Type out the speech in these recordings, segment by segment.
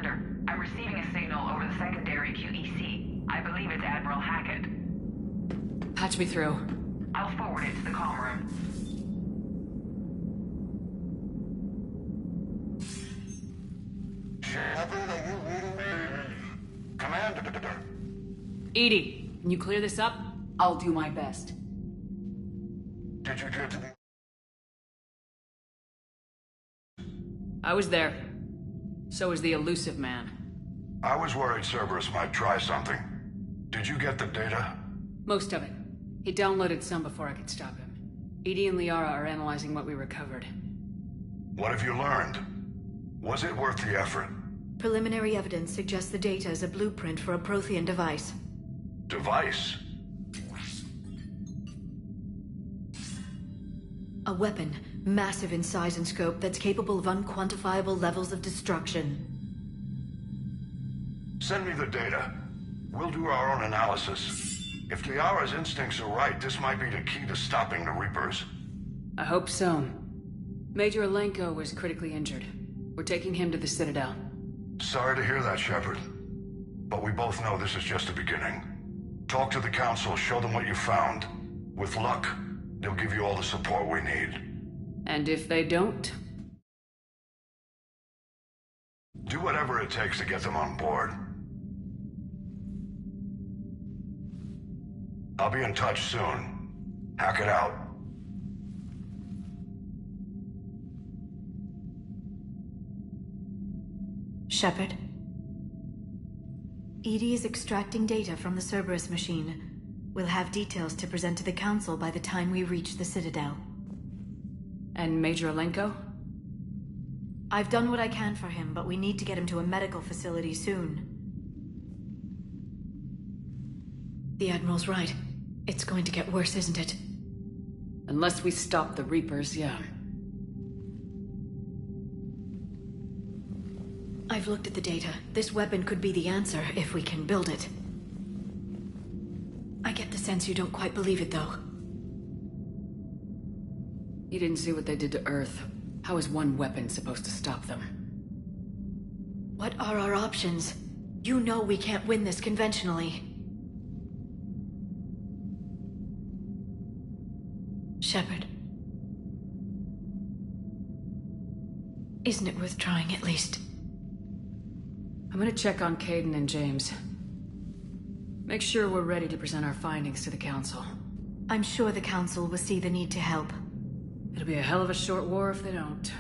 Commander, I'm receiving a signal over the secondary QEC. I believe it's Admiral Hackett. Patch me through. I'll forward it to the comm room. Sheperd, are you reading me? Commander. Edie, can you clear this up? I'll do my best. Did you get to the... I was there. So was the elusive man. I was worried Cerberus might try something. Did you get the data? Most of it. He downloaded some before I could stop him. Edie and Liara are analyzing what we recovered. What have you learned? Was it worth the effort? Preliminary evidence suggests the data is a blueprint for a Prothean device. Device? A weapon, massive in size and scope, that's capable of unquantifiable levels of destruction. Send me the data. We'll do our own analysis. If Liara's instincts are right, this might be the key to stopping the Reapers. I hope so. Major Alenko was critically injured. We're taking him to the Citadel. Sorry to hear that, Sheperd. But we both know this is just the beginning. Talk to the Council, show them what you found. With luck, they'll give you all the support we need. And if they don't? Do whatever it takes to get them on board. I'll be in touch soon. Hack it out. Sheperd. Edie is extracting data from the Cerberus machine. We'll have details to present to the Council by the time we reach the Citadel. And Major Alenko? I've done what I can for him, but we need to get him to a medical facility soon. The Admiral's right. It's going to get worse, isn't it? Unless we stop the Reapers, yeah. I've looked at the data. This weapon could be the answer, if we can build it. I get the sense you don't quite believe it, though. You didn't see what they did to Earth. How is one weapon supposed to stop them? What are our options? You know we can't win this conventionally. Sheperd. Isn't it worth trying at least? I'm gonna check on Caden and James. Make sure we're ready to present our findings to the Council. I'm sure the Council will see the need to help. It'll be a hell of a short war if they don't.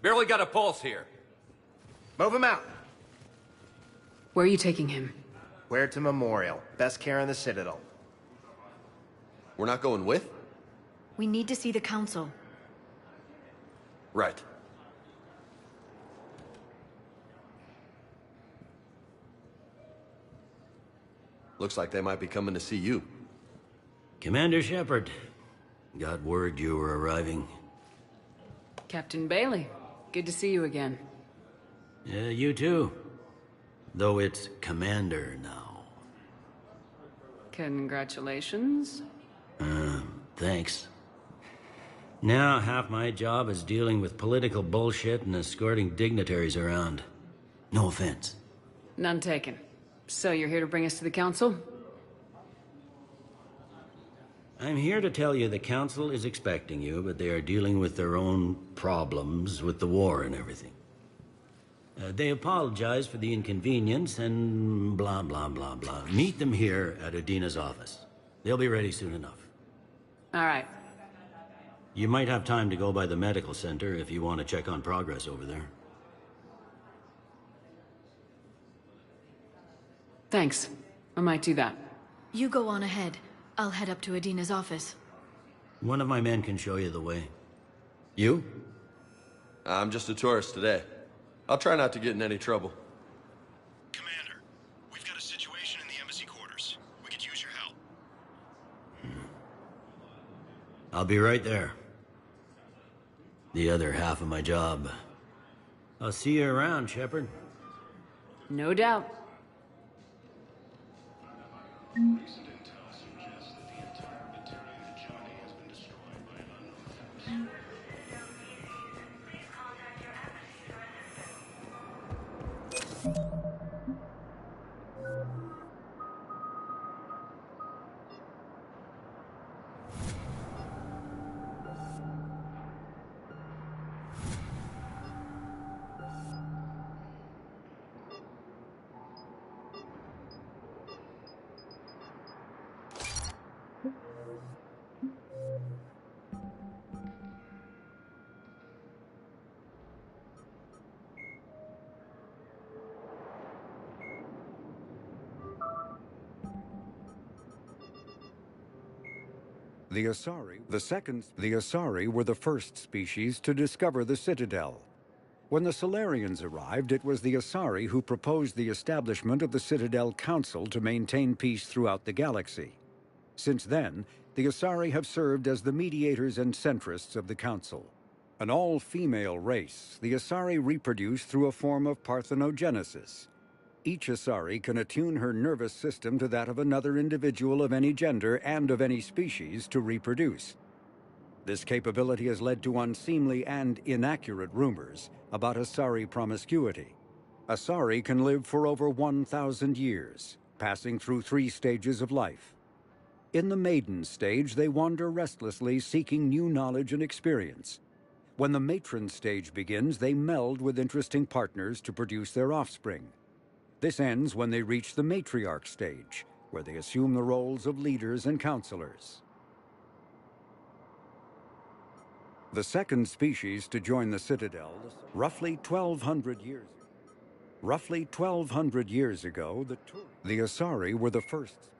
Barely got a pulse here. Move him out. Where are you taking him? Where to Memorial. Best care in the Citadel. We're not going with? We need to see the Council. Right. Looks like they might be coming to see you. Commander Sheperd. Got word you were arriving. Captain Bailey. Good to see you again. Yeah, you too. Though it's Commander now. Congratulations. Thanks. Now half my job is dealing with political bullshit and escorting dignitaries around. No offense. None taken. So you're here to bring us to the Council? I'm here to tell you the Council is expecting you, but they are dealing with their own problems with the war and everything. They apologize for the inconvenience and blah, blah, blah, blah. Meet them here at Adina's office. They'll be ready soon enough. All right. You might have time to go by the medical center if you want to check on progress over there. Thanks. I might do that. You go on ahead. I'll head up to Adina's office. One of my men can show you the way. You? I'm just a tourist today. I'll try not to get in any trouble. Commander, we've got a situation in the embassy quarters. We could use your help. I'll be right there. The other half of my job. I'll see you around, Sheperd. No doubt. The Asari were the first species to discover the Citadel. When the Solarians arrived, it was the Asari who proposed the establishment of the Citadel Council to maintain peace throughout the galaxy. Since then, the Asari have served as the mediators and centrists of the Council. An all-female race, the Asari reproduce through a form of parthenogenesis. Each Asari can attune her nervous system to that of another individual of any gender and of any species to reproduce. This capability has led to unseemly and inaccurate rumors about Asari promiscuity. Asari can live for over 1,000 years, passing through 3 stages of life. In the maiden stage, they wander restlessly, seeking new knowledge and experience. When the matron stage begins, they meld with interesting partners to produce their offspring. This ends when they reach the matriarch stage, where they assume the roles of leaders and counselors. The second species to join the Citadel, roughly 1,200 years ago, the Asari were the first species.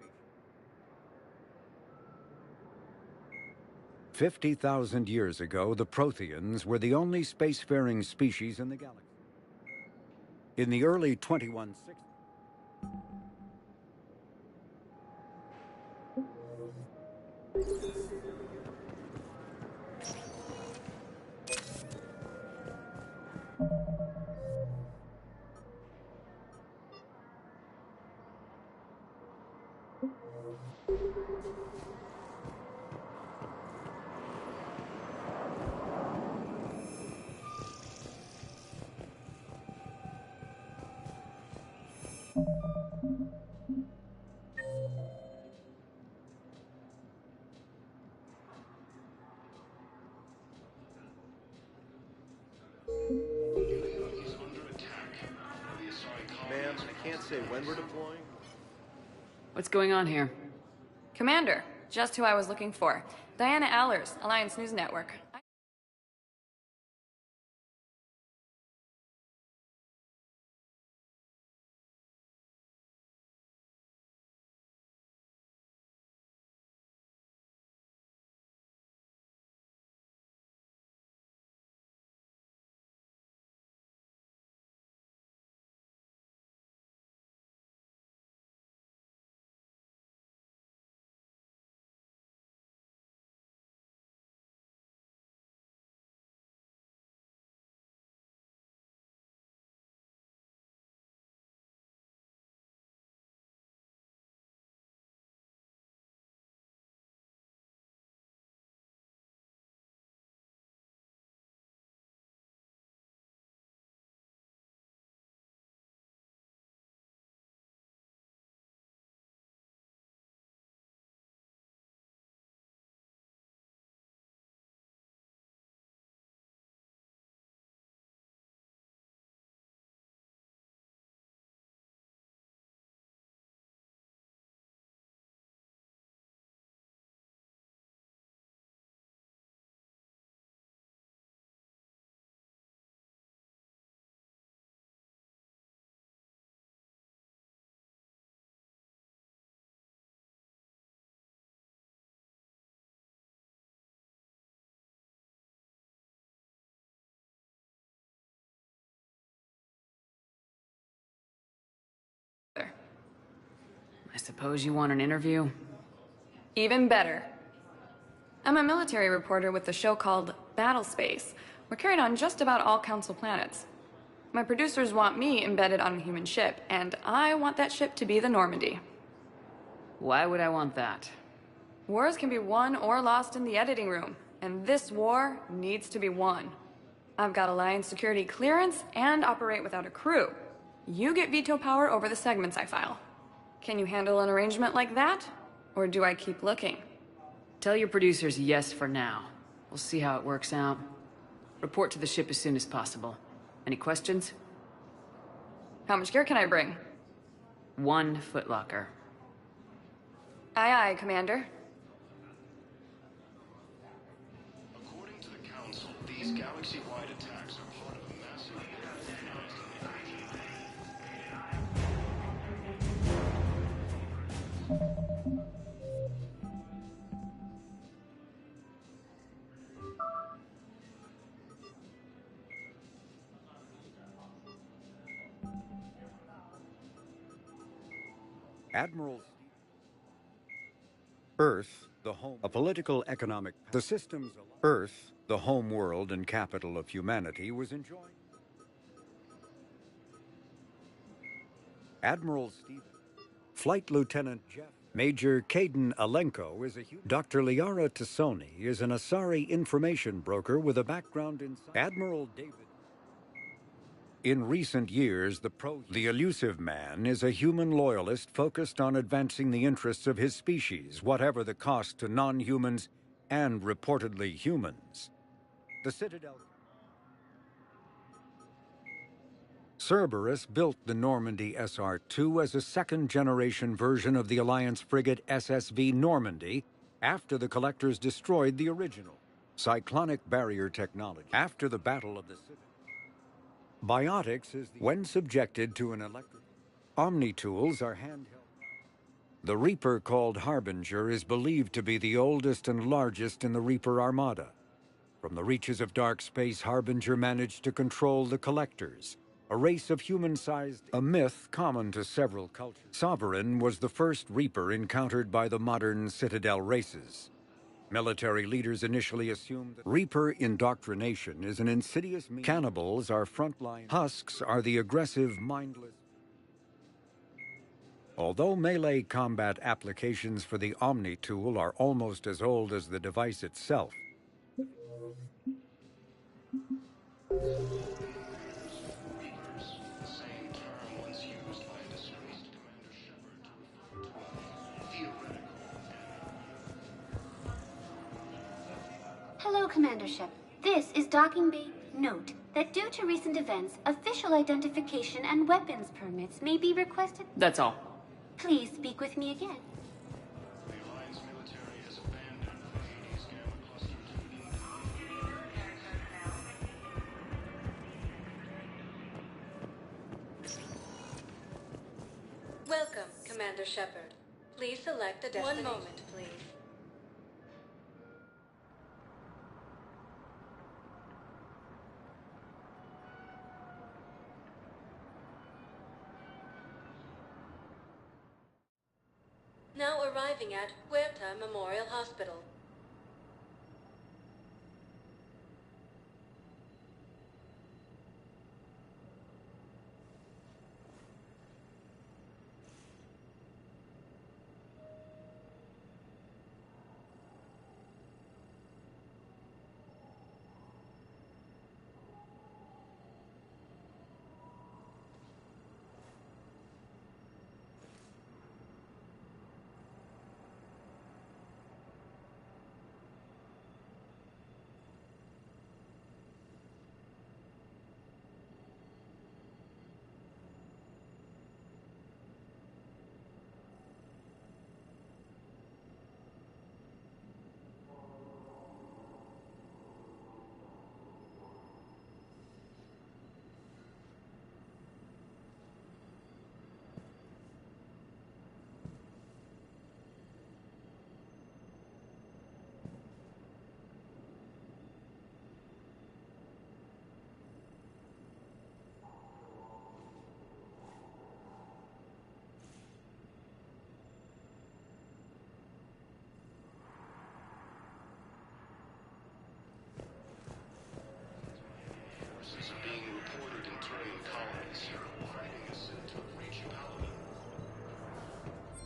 50,000 years ago, the Protheans were the only spacefaring species in the galaxy. In the early 2160s, Ma'am, I can't say when we're deploying. What's going on here? Commander, just who I was looking for. Diana Allers, Alliance News Network. suppose you want an interview? Even better. I'm a military reporter with the show called Battle Space. We're carried on just about all Council planets. My producers want me embedded on a human ship, and I want that ship to be the Normandy. Why would I want that? Wars can be won or lost in the editing room, and this war needs to be won. I've got Alliance security clearance and operate without a crew. You get veto power over the segments I file. Can you handle an arrangement like that? Or do I keep looking? Tell your producers yes for now. We'll see how it works out. Report to the ship as soon as possible. Any questions? How much gear can I bring? 1 footlocker. Aye, aye, Commander. According to the Council, these galaxy-wide attacks are part of a massive organized Admiral Earth, the home, a political economic, the systems, Earth, the home world and capital of humanity, was enjoying. Admiral Stephen, Flight Lieutenant Jeff, Major Caden Alenko is a Dr. Liara Tassoni is an Asari information broker with a background in Admiral David. In recent years, the elusive man is a human loyalist focused on advancing the interests of his species, whatever the cost to non-humans and reportedly humans. The Citadel Cerberus built the Normandy SR-2 as a second-generation version of the Alliance frigate SSV Normandy after the Collectors destroyed the original cyclonic barrier technology. After the Battle of the Citadel, Biotics is when subjected to an electric. Omni-tools are handheld. The Reaper called Harbinger is believed to be the oldest and largest in the Reaper Armada. From the reaches of dark space, Harbinger managed to control the Collectors, a race of human-sized, a myth common to several cultures. Sovereign was the first Reaper encountered by the modern Citadel races. Military leaders initially assumed that Reaper indoctrination is an insidious means. Cannibals are frontline. Husks are the aggressive, mindless. Although melee combat applications for the Omni tool are almost as old as the device itself, Hello, Commander Sheperd. This is Docking Bay. Note that due to recent events, official identification and weapons permits may be requested. That's all. Please speak with me again. The Alliance military has abandoned the Hades Gamma Cluster to Welcome, Commander Sheperd. Please select a destination. 1 moment, please. Now arriving at Huerta Memorial Hospital.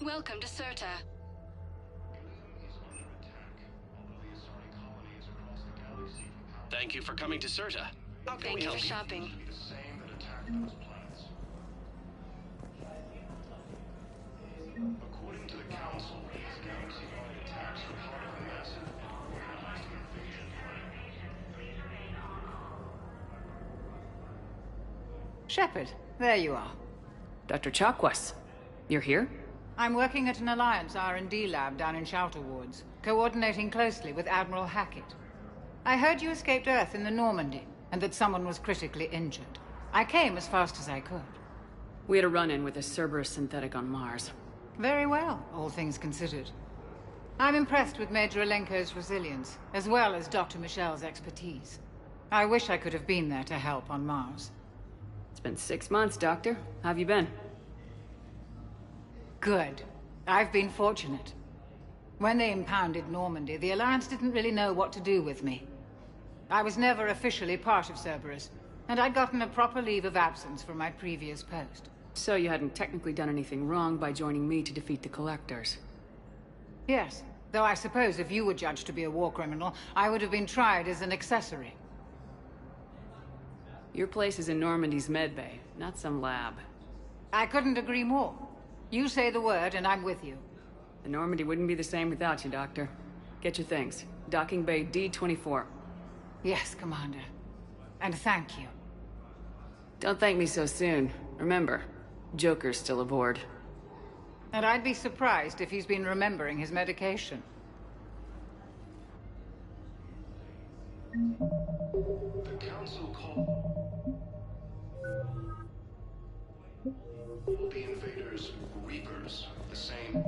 Welcome to Serta. Thank you for coming to Serta. How can we Thank you help for you? shopping. According to the Council, these galaxy-wide attacks are part of a massive organized invasion plan. Sheperd, there you are. Dr. Chakwas, you're here? I'm working at an Alliance R&D lab down in Shelter Wards, coordinating closely with Admiral Hackett. I heard you escaped Earth in the Normandy, and that someone was critically injured. I came as fast as I could. We had a run-in with a Cerberus synthetic on Mars. Very well, all things considered. I'm impressed with Major Alenko's resilience, as well as Dr. Michel's expertise. I wish I could have been there to help on Mars. It's been 6 months, Doctor. How have you been? Good. I've been fortunate. When they impounded Normandy, the Alliance didn't really know what to do with me. I was never officially part of Cerberus, and I'd gotten a proper leave of absence from my previous post. So you hadn't technically done anything wrong by joining me to defeat the Collectors? Yes, though I suppose if you were judged to be a war criminal, I would have been tried as an accessory. Your place is in Normandy's medbay, not some lab. I couldn't agree more. You say the word, and I'm with you. The Normandy wouldn't be the same without you, Doctor. Get your things. Docking Bay D-24. Yes, Commander. And thank you. Don't thank me so soon. Remember, Joker's still aboard. And I'd be surprised if he's been remembering his medication. The Council called the invaders Reapers, the same.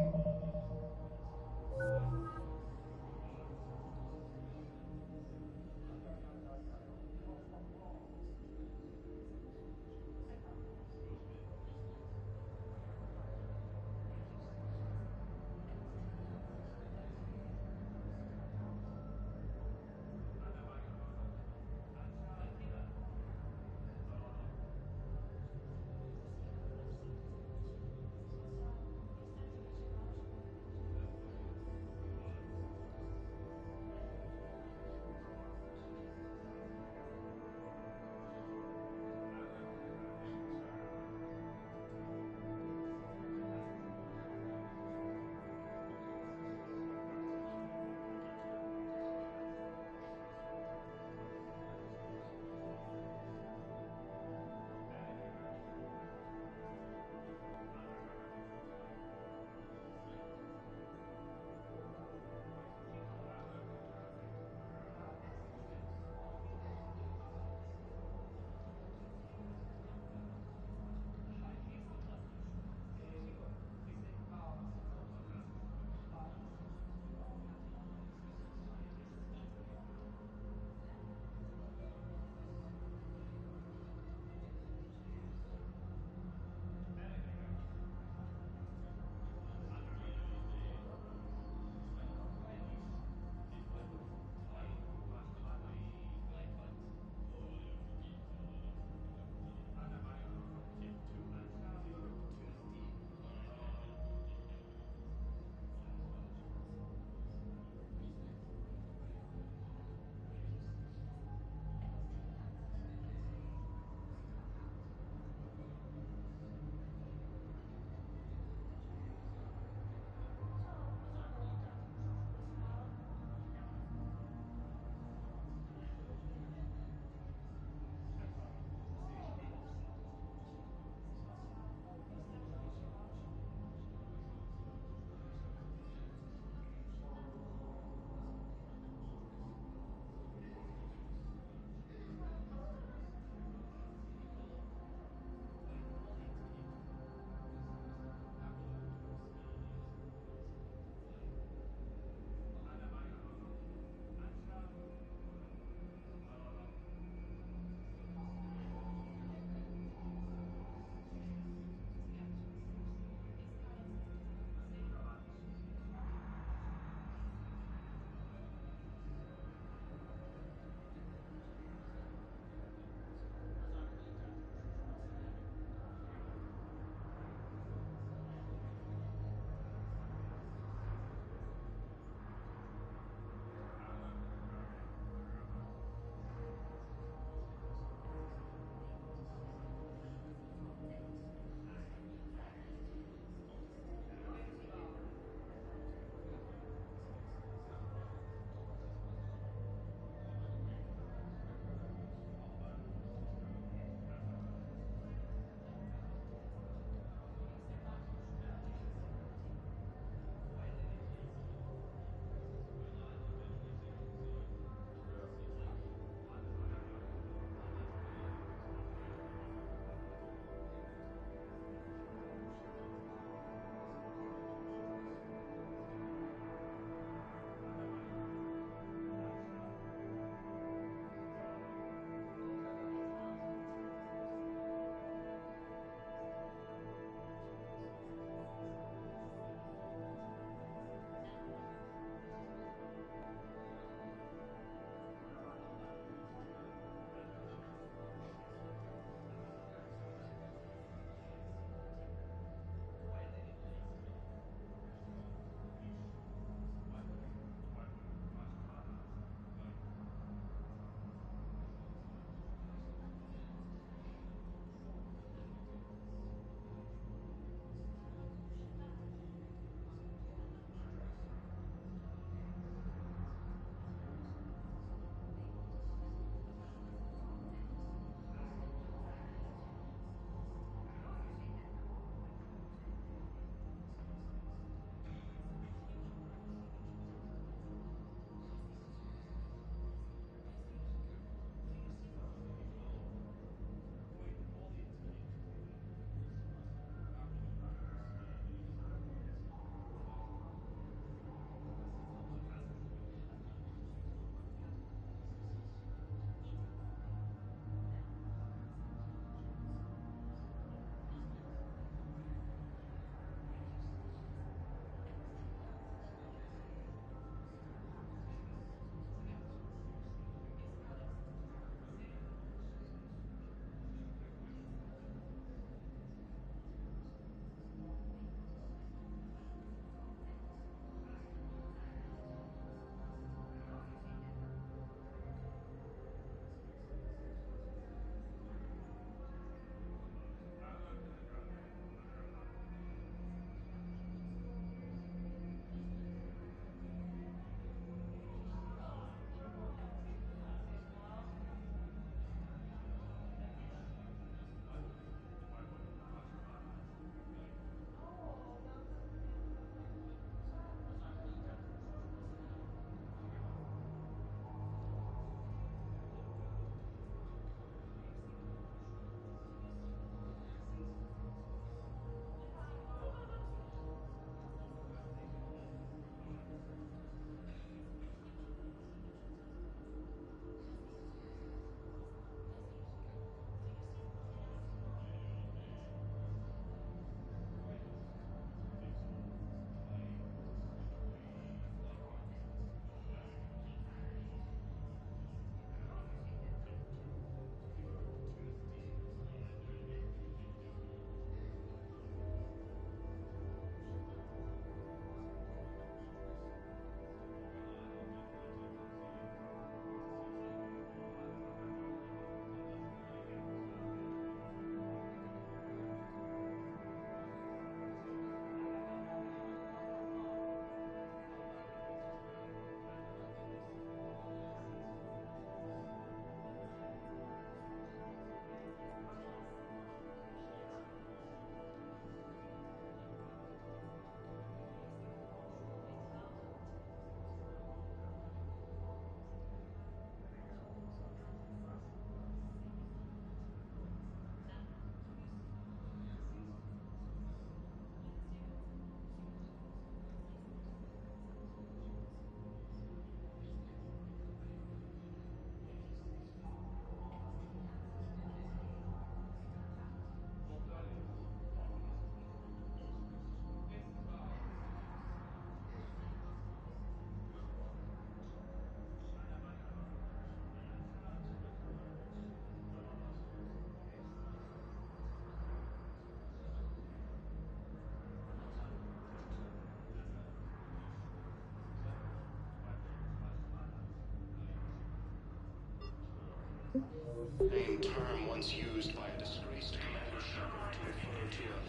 Same term once used by a disgraced Commander Sheperd to refer to a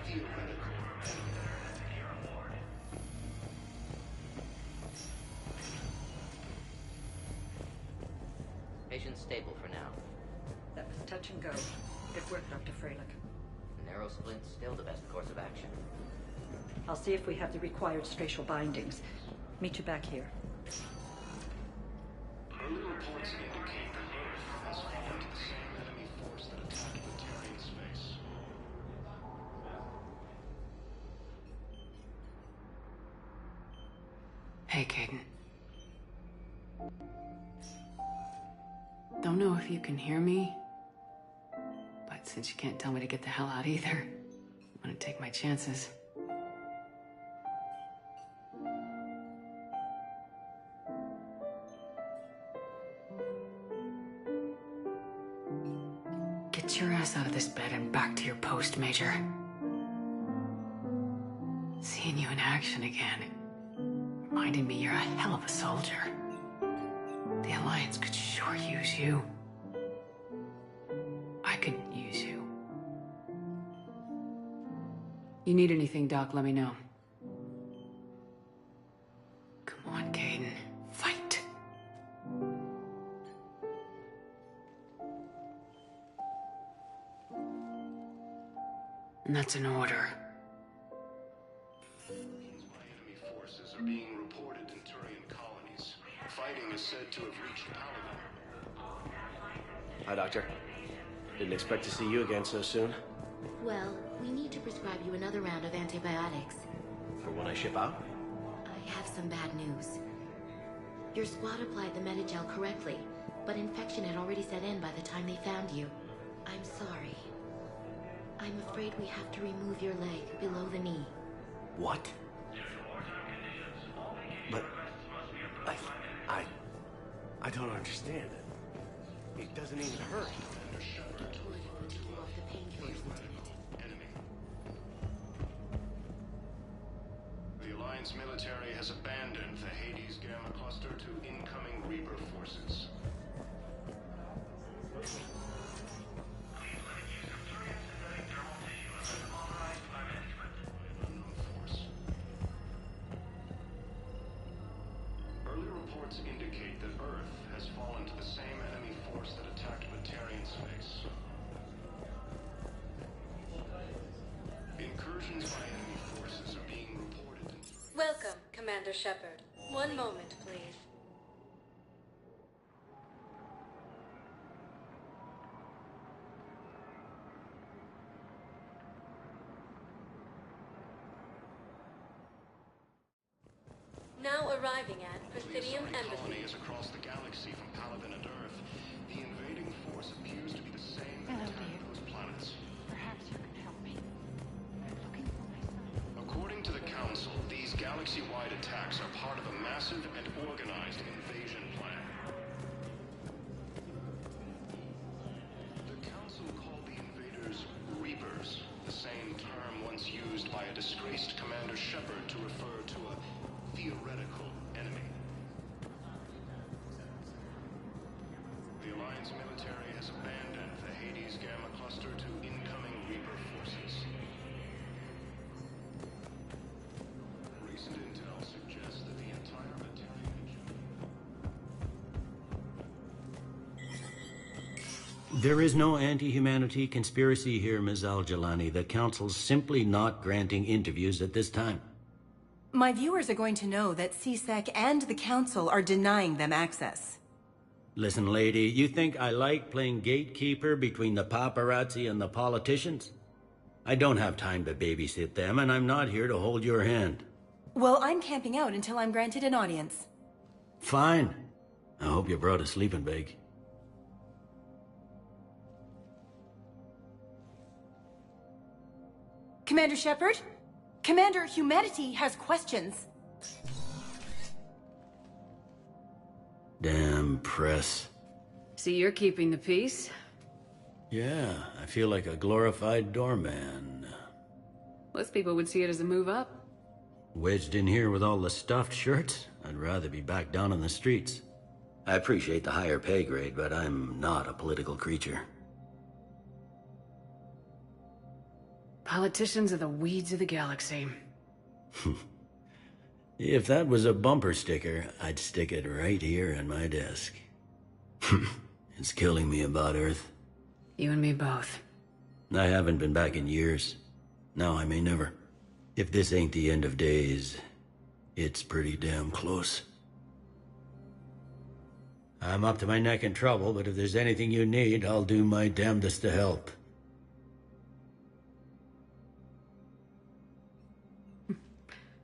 theoretical Patient's stable for now. That was touch and go. Good work, Dr. Freilich. Narrow splint's still the best course of action. I'll see if we have the required spatial bindings. Meet you back here. Early reports indicate that Earth has fallen to the same enemy force that attacked the Terran space. Hey, Caden. Don't know if you can hear me, but since you can't tell me to get the hell out either, I'm gonna take my chances. Get your ass out of this bed and back to your post, Major. Seeing you in action again reminded me you're a hell of a soldier. The Alliance could sure use you. I could use you. You need anything, Doc, let me know. Come on, Caden. Fight. And that's an order. By enemy forces are being reported in Turian colonies. Fighting is said to have reached Paladin. Hi, Doctor. Didn't expect to see you again so soon. Well, we need to prescribe you another round of antibiotics. For when I ship out? I have some bad news. Your squad applied the Medigel correctly, but infection had already set in by the time they found you. I'm sorry. I'm afraid we have to remove your leg below the knee. What? But I don't understand it. It doesn't even hurt. Good. Pull off the painkillers, Lieutenant. The Alliance military has abandoned the Hades Gamma Cluster to incoming Reaper forces. Early reports indicate that Earth has fallen to the same enemy force that attacked Batarian space. Incursions by enemy forces are being reported. Welcome, Commander Sheperd. One moment, please. Now arriving at Presidium Embassy. Colonies across the galaxy from Paladin and Earth. The invading force appears to be the same that attacked those planets. Perhaps you can help me. I'm looking for my son. According to the Council, these galaxy-wide attacks are part of a massive and organized invasion plan. The Council called the invaders Reapers, the same term once used by a disgraced Commander Sheperd to refer to a theoretical enemy. The Alliance military has abandoned the Hades Gamma Cluster to incoming Reaper forces. Recent intel suggests that the entire Batarian There is no anti-humanity conspiracy here, Ms. Al-Jalani. The Council's simply not granting interviews at this time. My viewers are going to know that CSEC and the Council are denying them access. Listen, lady, you think I like playing gatekeeper between the paparazzi and the politicians? I don't have time to babysit them, and I'm not here to hold your hand. Well, I'm camping out until I'm granted an audience. Fine. I hope you brought a sleeping bag. Commander Sheperd? Commander, humanity has questions. Damn press. See, you're keeping the peace. Yeah, I feel like a glorified doorman. Most people would see it as a move up. Wedged in here with all the stuffed shirts, I'd rather be back down on the streets. I appreciate the higher pay grade, but I'm not a political creature. Politicians are the weeds of the galaxy. If that was a bumper sticker, I'd stick it right here on my desk. It's killing me about Earth. You and me both. I haven't been back in years. Now I may never. If this ain't the end of days, it's pretty damn close. I'm up to my neck in trouble, but if there's anything you need, I'll do my damnedest to help.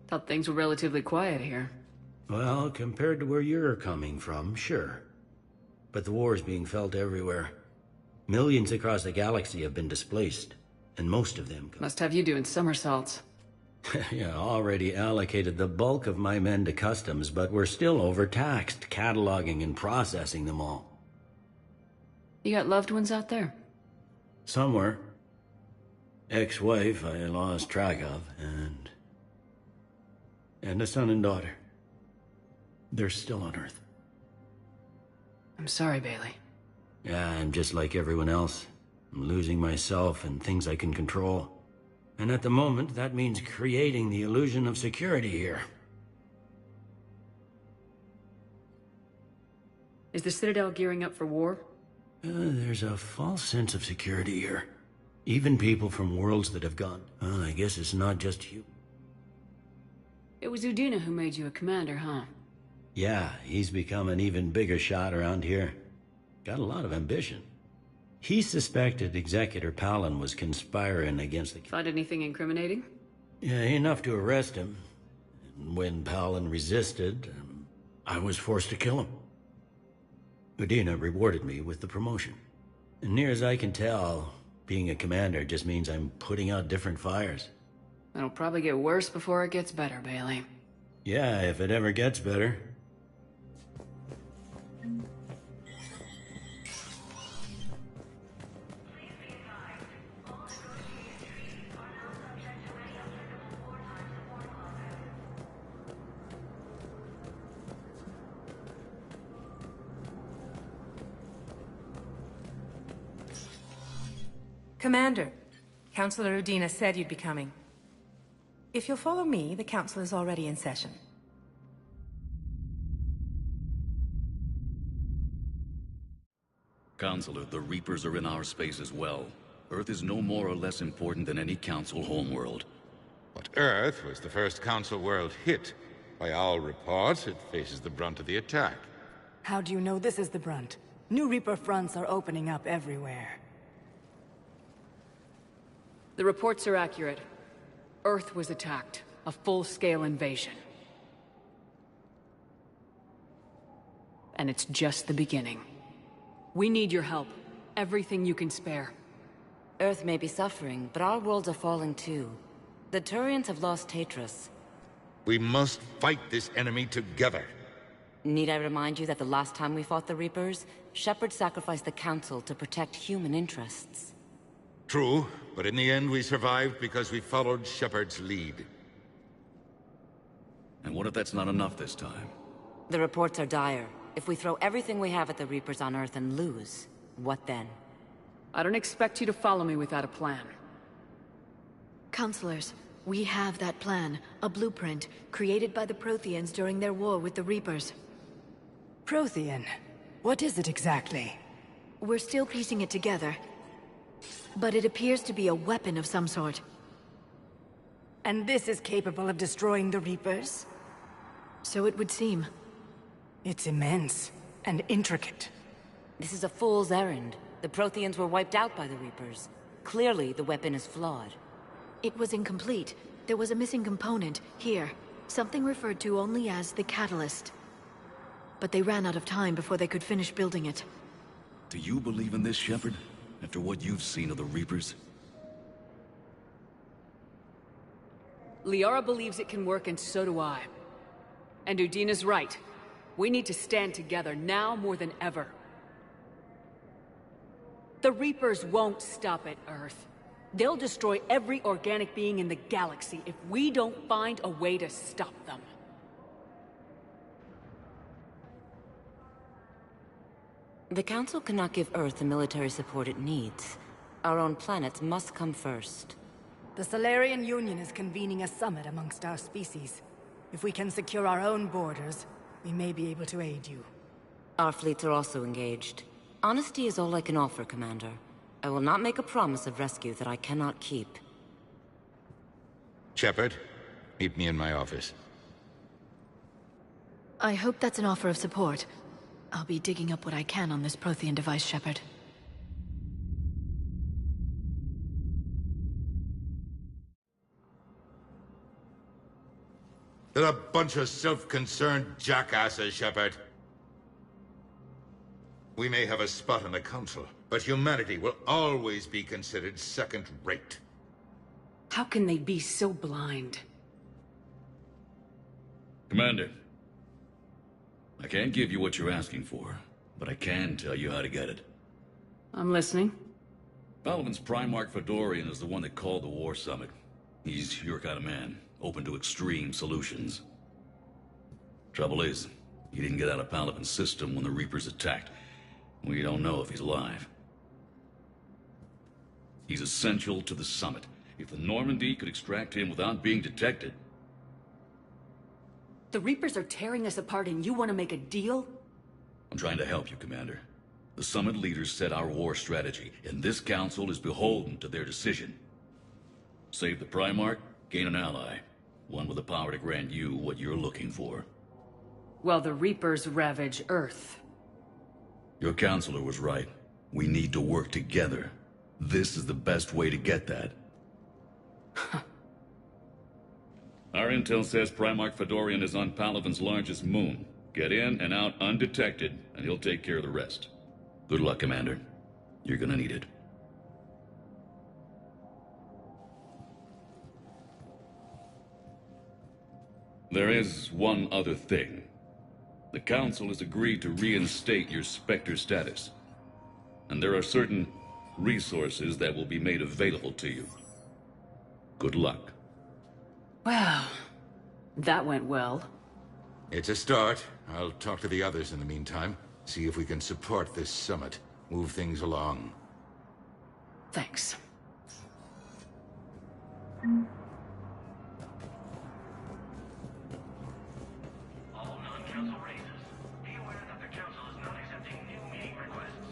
Thought things were relatively quiet here. Well, compared to where you're coming from, sure. But the war's being felt everywhere. Millions across the galaxy have been displaced, and most of them... Must have you doing somersaults. Yeah, already allocated the bulk of my men to customs, but we're still overtaxed, cataloging and processing them all. You got loved ones out there? Somewhere. Ex-wife I lost track of, and a son and daughter. They're still on Earth. I'm sorry, Bailey. Yeah, I'm just like everyone else. I'm losing myself and things I can control. And at the moment, that means creating the illusion of security here. Is the Citadel gearing up for war? There's a false sense of security here. Even people from worlds that have gone. Well, I guess it's not just you. It was Udina who made you a commander, huh? Yeah, he's become an even bigger shot around here. Got a lot of ambition. He suspected Executor Palin was conspiring against the... Find anything incriminating? Yeah, enough to arrest him. And when Palin resisted, I was forced to kill him. Udina rewarded me with the promotion. And near as I can tell, being a commander just means I'm putting out different fires. It'll probably get worse before it gets better, Bailey. Yeah, if it ever gets better. Commander, Councilor Udina said you'd be coming. If you'll follow me, the council is already in session. Counselor, the Reapers are in our space as well. Earth is no more or less important than any Council homeworld. But Earth was the first Council world hit. By all reports, it faces the brunt of the attack. How do you know this is the brunt? New Reaper fronts are opening up everywhere. The reports are accurate. Earth was attacked. A full-scale invasion. And it's just the beginning. We need your help. Everything you can spare. Earth may be suffering, but our worlds are falling too. The Turians have lost Tatris. We must fight this enemy together. Need I remind you that the last time we fought the Reapers, Sheperd sacrificed the Council to protect human interests? True, but in the end we survived because we followed Sheperd's lead. And what if that's not enough this time? The reports are dire. If we throw everything we have at the Reapers on Earth and lose, what then? I don't expect you to follow me without a plan. Counselors, we have that plan. A blueprint, created by the Protheans during their war with the Reapers. Prothean? What is it exactly? We're still piecing it together. But it appears to be a weapon of some sort. And this is capable of destroying the Reapers? So it would seem. It's immense and intricate. This is a fool's errand. The Protheans were wiped out by the Reapers. Clearly, the weapon is flawed. It was incomplete. There was a missing component, here. Something referred to only as the catalyst. But they ran out of time before they could finish building it. Do you believe in this, Sheperd? After what you've seen of the Reapers? Liara believes it can work, and so do I. And Udina's right. We need to stand together, now more than ever. The Reapers won't stop at Earth. They'll destroy every organic being in the galaxy if we don't find a way to stop them. The Council cannot give Earth the military support it needs. Our own planets must come first. The Solarian Union is convening a summit amongst our species. If we can secure our own borders, we may be able to aid you. Our fleets are also engaged. Honesty is all I can offer, Commander. I will not make a promise of rescue that I cannot keep. Sheperd, meet me in my office. I hope that's an offer of support. I'll be digging up what I can on this Prothean device, Sheperd. They're a bunch of self-concerned jackasses, Sheperd. We may have a spot in the Council, but humanity will always be considered second-rate. How can they be so blind? Commander, I can't give you what you're asking for, but I can tell you how to get it. I'm listening. Palaven's Primarch Fedorian is the one that called the War Summit. He's your kind of man, open to extreme solutions. Trouble is, he didn't get out of Palaven's system when the Reapers attacked. We don't know if he's alive. He's essential to the summit. If the Normandy could extract him without being detected... The Reapers are tearing us apart and you want to make a deal? I'm trying to help you, Commander. The summit leaders set our war strategy, and this council is beholden to their decision. Save the Primarch, gain an ally. One with the power to grant you what you're looking for. Well, the Reapers ravage Earth. Your counselor was right. We need to work together. This is the best way to get that. Our intel says Primarch Fedorian is on Palaven's largest moon. Get in and out undetected, and he'll take care of the rest. Good luck, Commander. You're gonna need it. There is one other thing. The Council has agreed to reinstate your Spectre status. And there are certain resources that will be made available to you. Good luck. Well, that went well. It's a start. I'll talk to the others in the meantime. See if we can support this summit. Move things along. Thanks. All non-council races, be aware that the council is not accepting new meeting requests.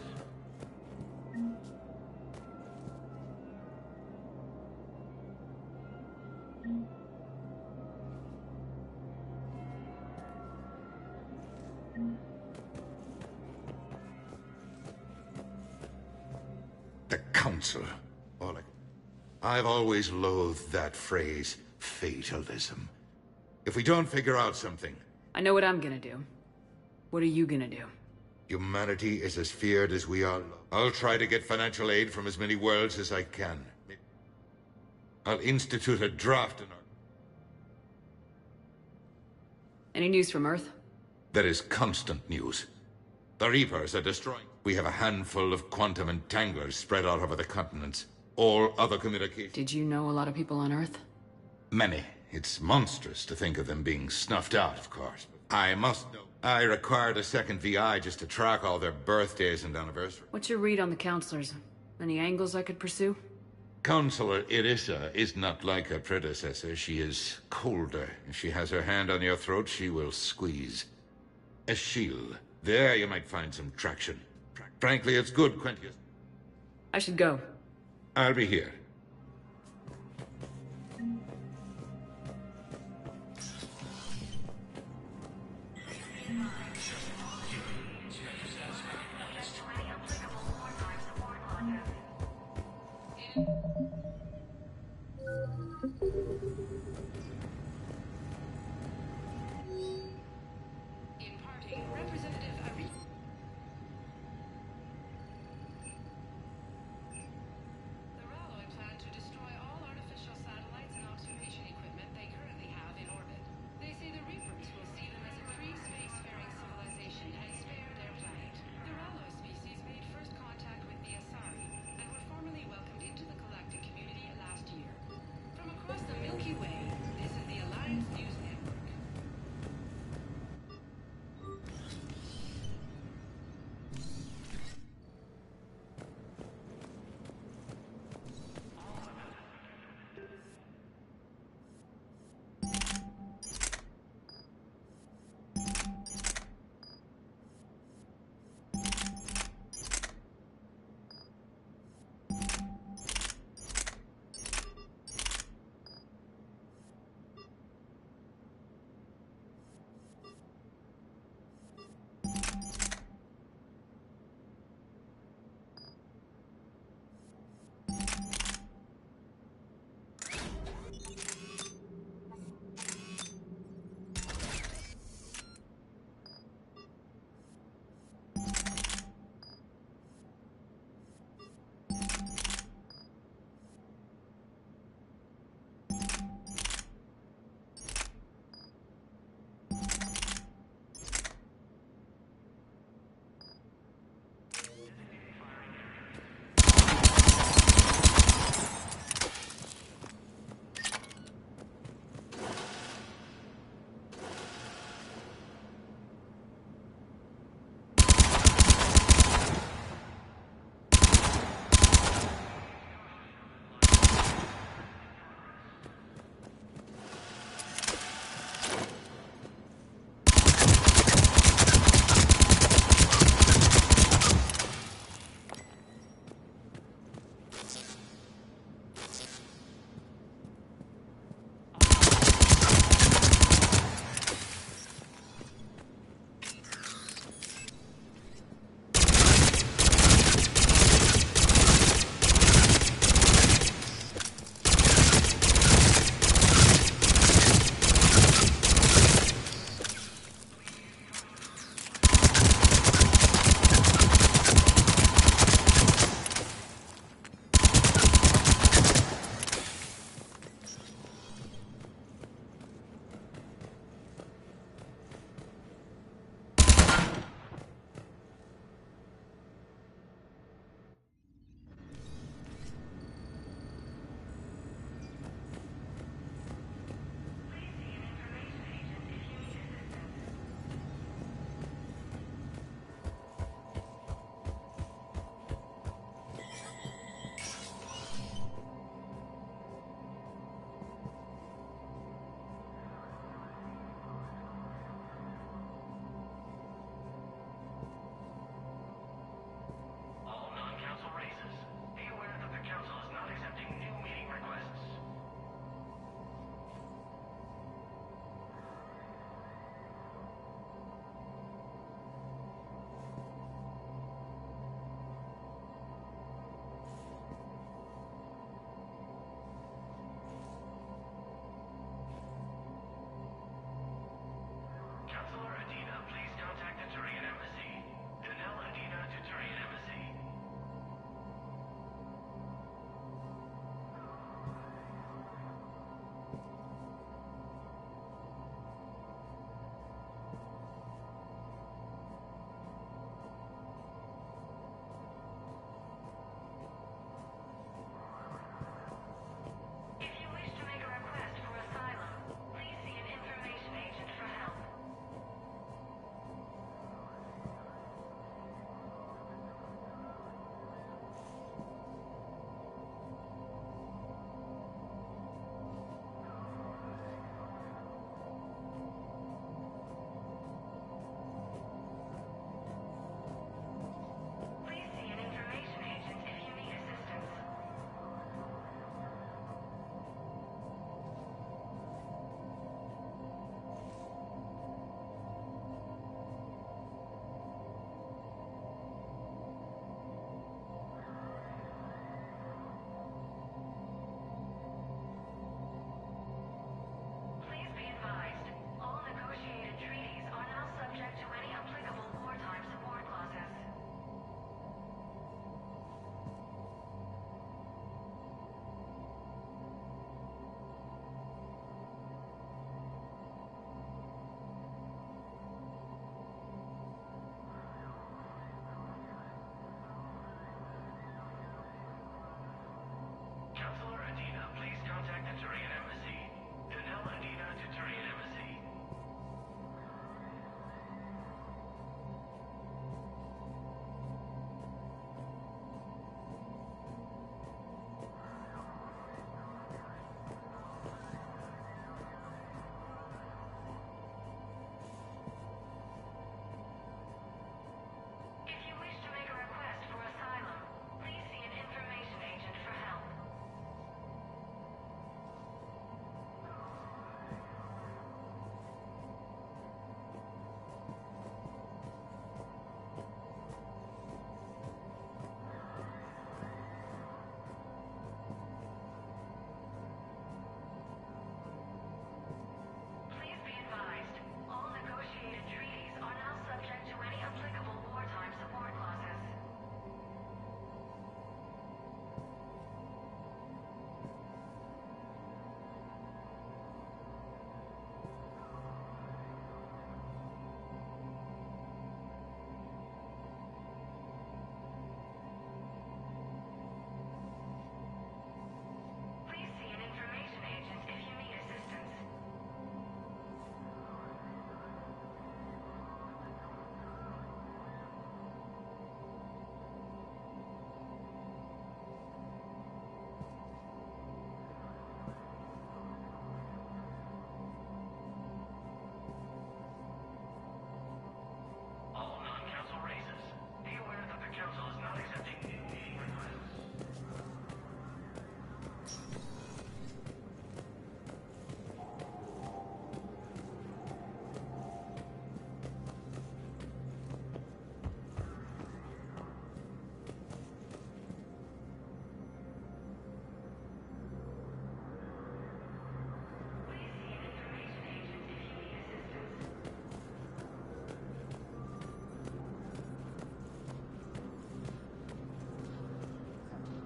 The Council. I've always loathed that phrase, fatalism. If we don't figure out something... I know what I'm gonna do. What are you gonna do? Humanity is as feared as we are. I'll try to get financial aid from as many worlds as I can. I'll institute a draft in our... Any news from Earth? There is constant news. The Reapers are destroying. We have a handful of quantum entanglers spread out over the continents. All other communication... Did you know a lot of people on Earth? Many. It's monstrous to think of them being snuffed out, of course. I must know. I required a second VI just to track all their birthdays and anniversaries. What's your read on the counselors? Any angles I could pursue? Counselor Irissa is not like her predecessor. She is colder. If she has her hand on your throat, she will squeeze. Eschil. There you might find some traction. Frankly, it's good, Quentius. I should go. I'll be here.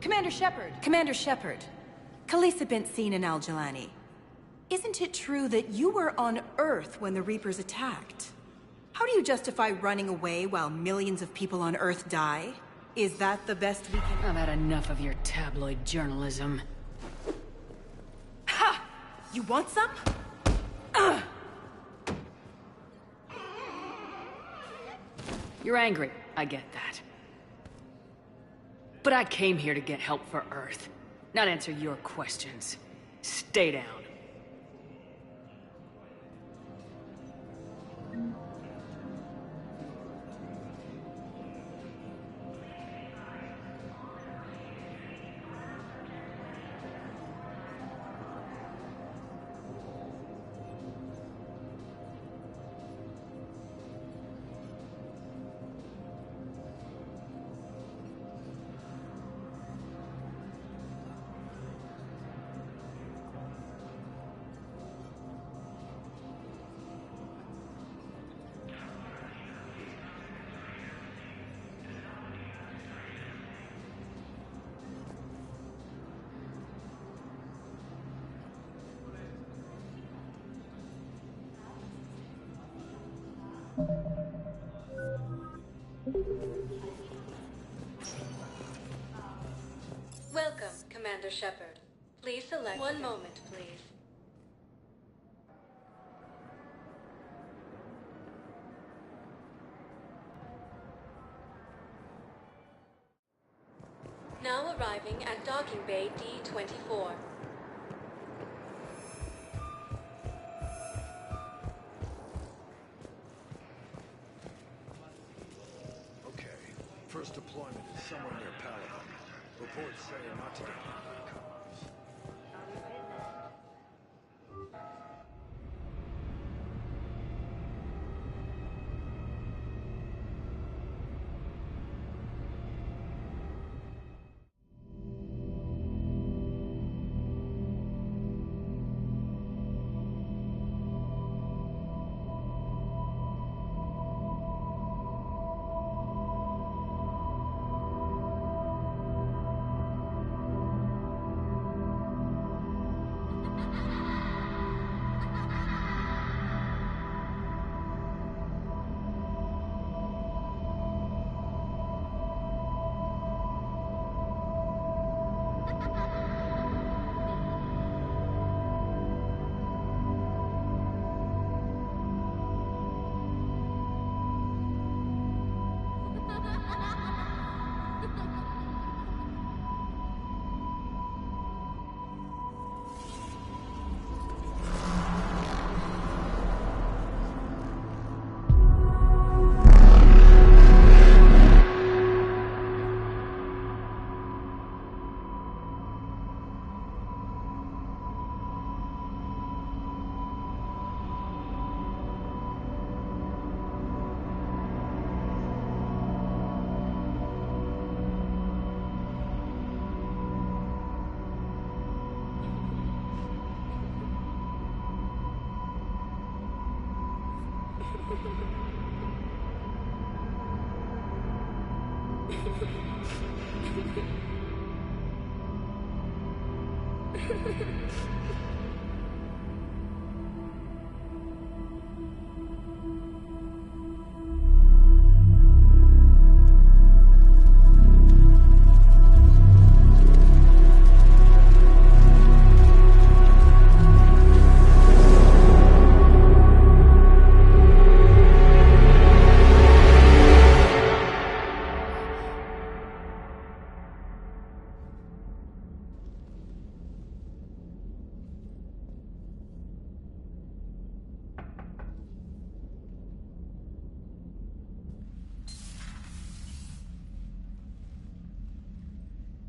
Commander Sheperd! Commander Sheperd! Khaleesa bint Seen and Al-Jalani. Isn't it true that you were on Earth when the Reapers attacked? How do you justify running away while millions of people on Earth die? Is that the best we can— I've had enough of your tabloid journalism. Ha! You want some? You're angry, I get that. But I came here to get help for Earth, not answer your questions. Stay down. Welcome, Commander Sheperd. Please select— One moment, please. Now arriving at Docking Bay D-24. Okay. First deployment is somewhere near Paladin. Reports say not to deploy comms.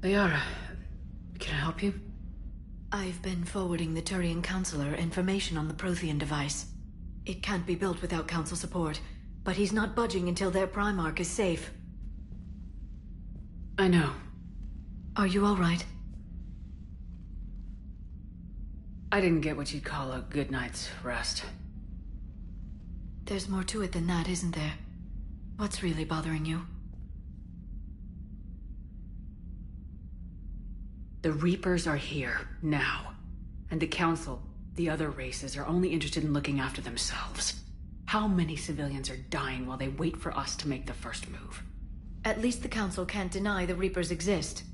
Liara, can I help you? I've been forwarding the Turian Counselor information on the Prothean device. It can't be built without Council support, but he's not budging until their Primarch is safe. I know. Are you all right? I didn't get what you'd call a good night's rest. There's more to it than that, isn't there? What's really bothering you? The Reapers are here, now. And the Council, the other races, are only interested in looking after themselves. How many civilians are dying while they wait for us to make the first move? At least the Council can't deny the Reapers exist.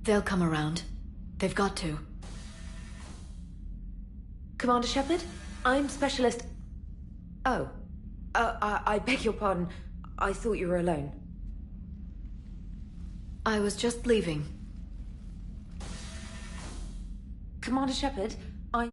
They'll come around. They've got to. Commander Sheperd? I'm Specialist... Oh. I beg your pardon. I thought you were alone. I was just leaving. Commander Sheperd, I...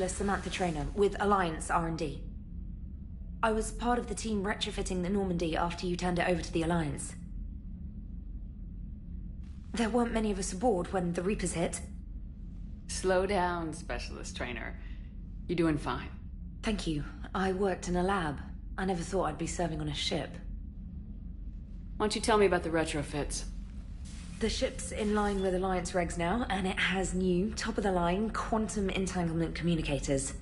Samantha Trainer with Alliance R&D. I was part of the team retrofitting the Normandy after you turned it over to the Alliance. There weren't many of us aboard when the Reapers hit. Slow down, Specialist Trainer. You're doing fine. Thank you. I worked in a lab. I never thought I'd be serving on a ship. Why don't you tell me about the retrofits? The ship's in line with Alliance regs now, and it has new, top-of-the-line, quantum entanglement communicators.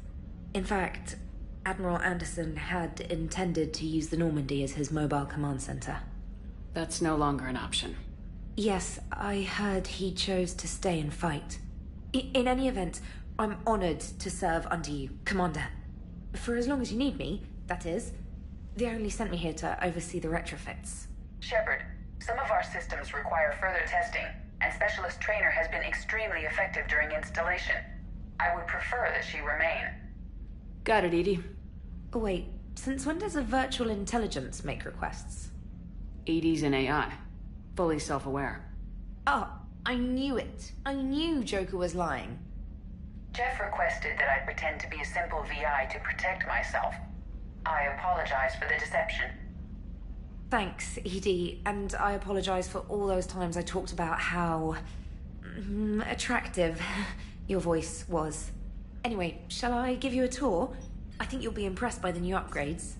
In fact, Admiral Anderson had intended to use the Normandy as his mobile command center. That's no longer an option. Yes, I heard he chose to stay and fight. In any event, I'm honored to serve under you, Commander. For as long as you need me, that is. They only sent me here to oversee the retrofits. Sheperd, some of our systems require further testing, and Specialist Trainer has been extremely effective during installation. I would prefer that she remain. Got it, Edie. Oh, wait, since when does a virtual intelligence make requests? Edie's an AI. Fully self-aware. Oh, I knew it. I knew Joker was lying. Jeff requested that I pretend to be a simple VI to protect myself. I apologize for the deception. Thanks, Edie, and I apologize for all those times I talked about how... attractive your voice was. Anyway, shall I give you a tour? I think you'll be impressed by the new upgrades.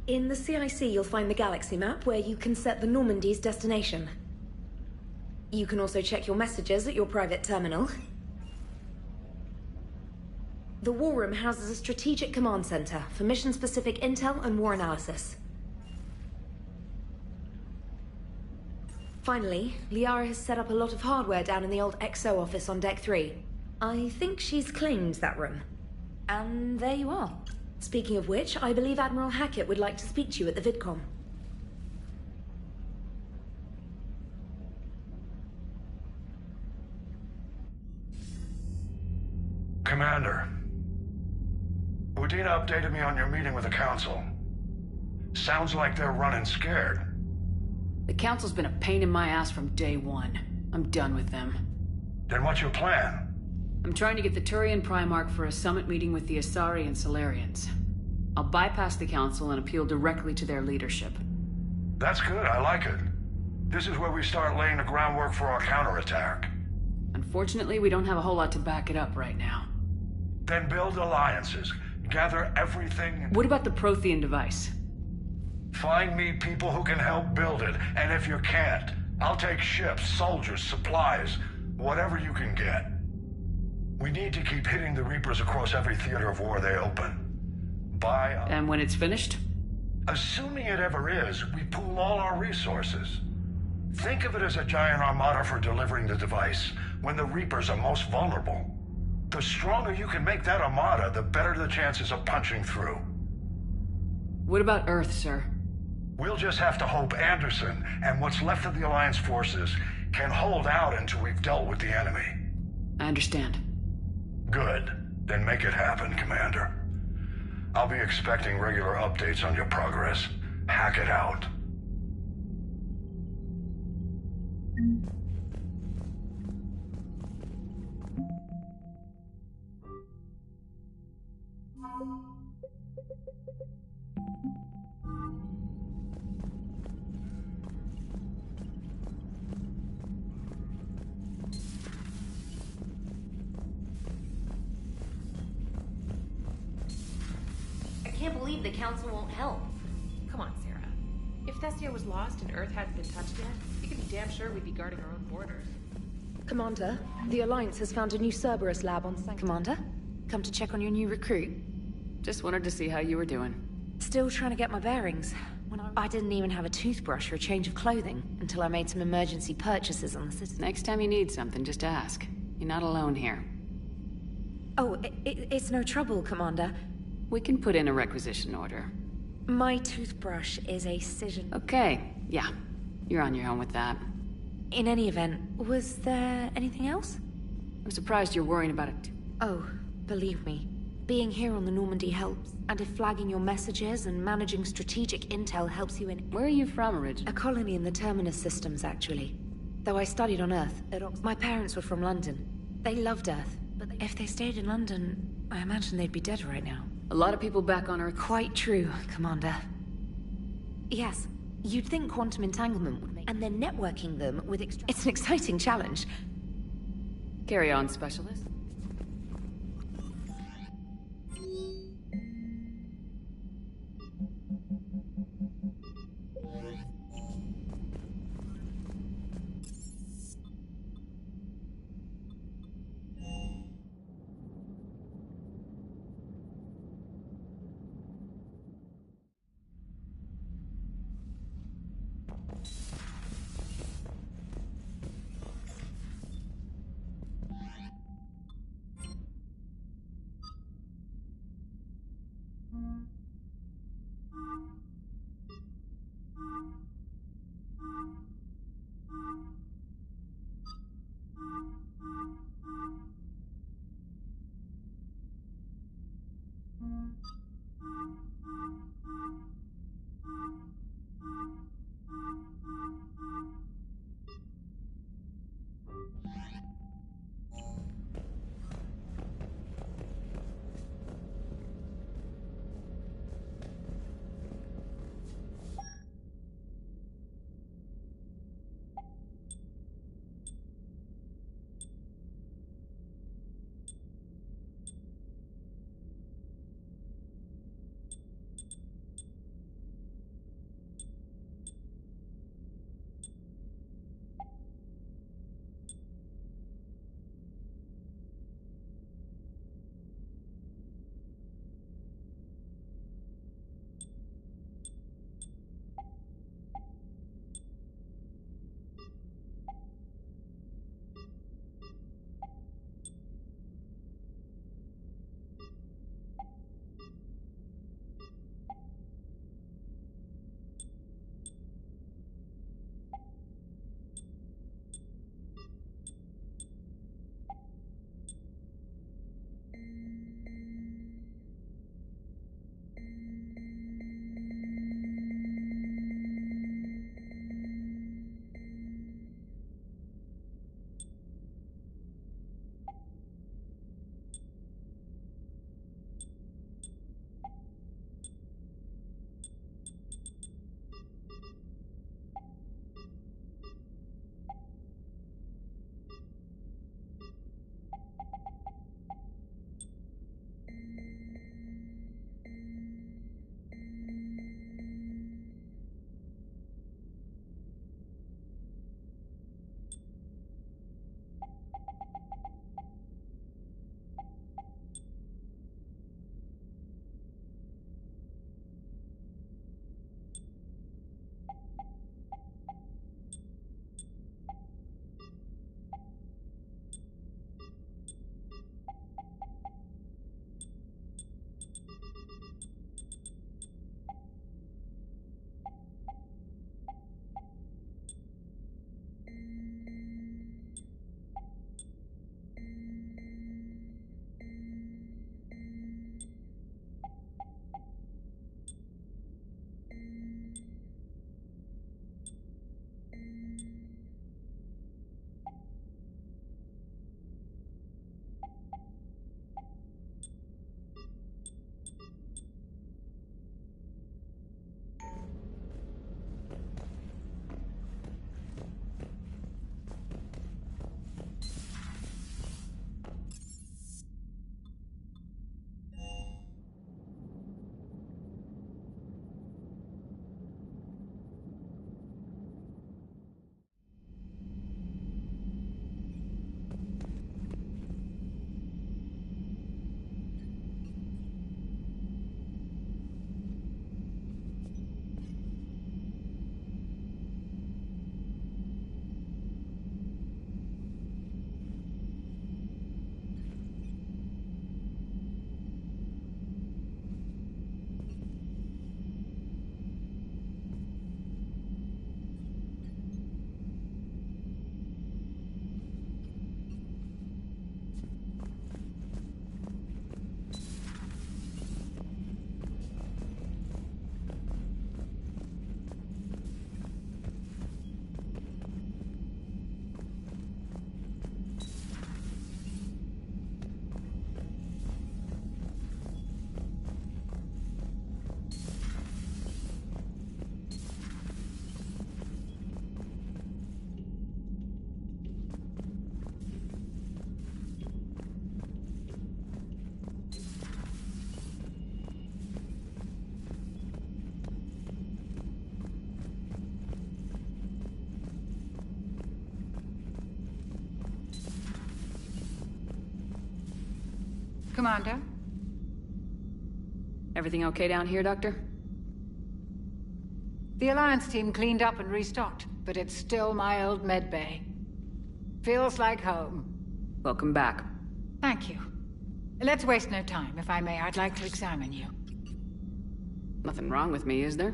In the CIC, you'll find the galaxy map where you can set the Normandy's destination. You can also check your messages at your private terminal. The War Room houses a strategic command center for mission-specific intel and war analysis. Finally, Liara has set up a lot of hardware down in the old XO office on Deck 3. I think she's claimed that room. And there you are. Speaking of which, I believe Admiral Hackett would like to speak to you at the VidCom. Commander, Udina updated me on your meeting with the Council. Sounds like they're running scared. The Council's been a pain in my ass from day one. I'm done with them. Then what's your plan? I'm trying to get the Turian Primarch for a summit meeting with the Asari and Solarians. I'll bypass the Council and appeal directly to their leadership. That's good, I like it. This is where we start laying the groundwork for our counterattack. Unfortunately, we don't have a whole lot to back it up right now. Then build alliances. Gather everything. What about the Prothean device? Find me people who can help build it, and if you can't, I'll take ships, soldiers, supplies, whatever you can get. We need to keep hitting the Reapers across every theater of war they open. And when it's finished? Assuming it ever is, we pool all our resources. Think of it as a giant armada for delivering the device, when the Reapers are most vulnerable. The stronger you can make that armada, the better the chances of punching through. What about Earth, sir? We'll just have to hope Anderson, and what's left of the Alliance forces, can hold out until we've dealt with the enemy. I understand. Good. Then make it happen, Commander. I'll be expecting regular updates on your progress. Hack it out. I can't believe the Council won't help. Come on, Sarah. If Thessia was lost and Earth hadn't been touched yet, you can be damn sure we'd be guarding our own borders. Commander, the Alliance has found a new Cerberus lab on Sanctum. Commander, come to check on your new recruit. Just wanted to see how you were doing. Still trying to get my bearings. I didn't even have a toothbrush or a change of clothing until I made some emergency purchases on the system. Next time you need something, just ask. You're not alone here. Oh, it's no trouble, Commander. We can put in a requisition order. My toothbrush is a Cision. Okay, yeah. You're on your own with that. In any event, was there anything else? I'm surprised you're worrying about it. Oh, believe me. Being here on the Normandy helps. And if flagging your messages and managing strategic intel helps you in... Where are you from, originally? A colony in the Terminus systems, actually. Though I studied on Earth. My parents were from London. They loved Earth. But if they stayed in London, I imagine they'd be dead right now. A lot of people back on Earth... Quite true, Commander. Yes, you'd think quantum entanglement would make... And then networking them with It's an exciting challenge. Carry on, Specialist. Commander? Everything okay down here, Doctor? The Alliance team cleaned up and restocked, but it's still my old medbay. Feels like home. Welcome back. Thank you. Let's waste no time. If I may, I'd like to examine you. Nothing wrong with me, is there?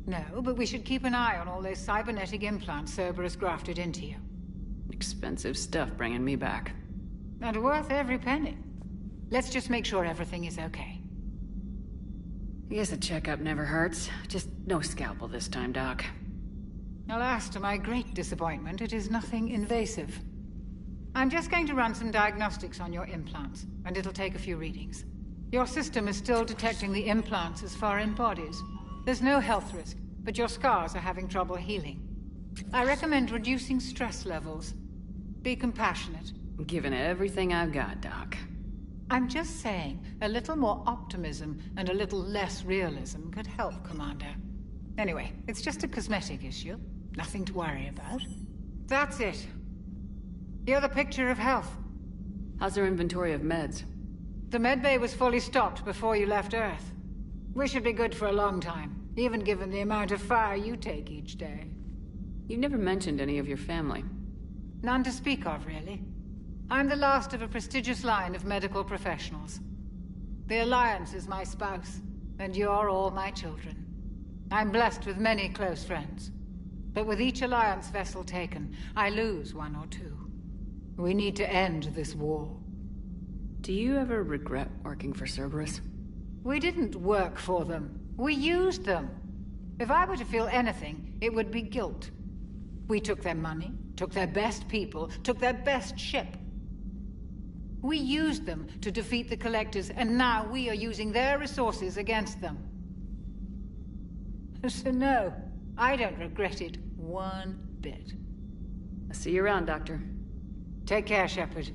No, but we should keep an eye on all those cybernetic implants Cerberus grafted into you. Expensive stuff bringing me back. And worth every penny. Let's just make sure everything is okay. I guess a checkup never hurts. Just no scalpel this time, Doc. Alas, to my great disappointment, it is nothing invasive. I'm just going to run some diagnostics on your implants, and it'll take a few readings. Your system is still detecting the implants as foreign bodies. There's no health risk, but your scars are having trouble healing. I recommend reducing stress levels. Be compassionate. I'm giving everything I've got, Doc. I'm just saying, a little more optimism and a little less realism could help, Commander. Anyway, it's just a cosmetic issue. Nothing to worry about. That's it. You're the picture of health. How's our inventory of meds? The medbay was fully stocked before you left Earth. We should be good for a long time, even given the amount of fire you take each day. You've never mentioned any of your family. None to speak of, really. I'm the last of a prestigious line of medical professionals. The Alliance is my spouse, and you're all my children. I'm blessed with many close friends. But with each Alliance vessel taken, I lose one or two. We need to end this war. Do you ever regret working for Cerberus? We didn't work for them. We used them. If I were to feel anything, it would be guilt. We took their money, took their best people, took their best ship. We used them to defeat the Collectors, and now we are using their resources against them. So no, I don't regret it one bit. I'll see you around, Doctor. Take care, Sheperd.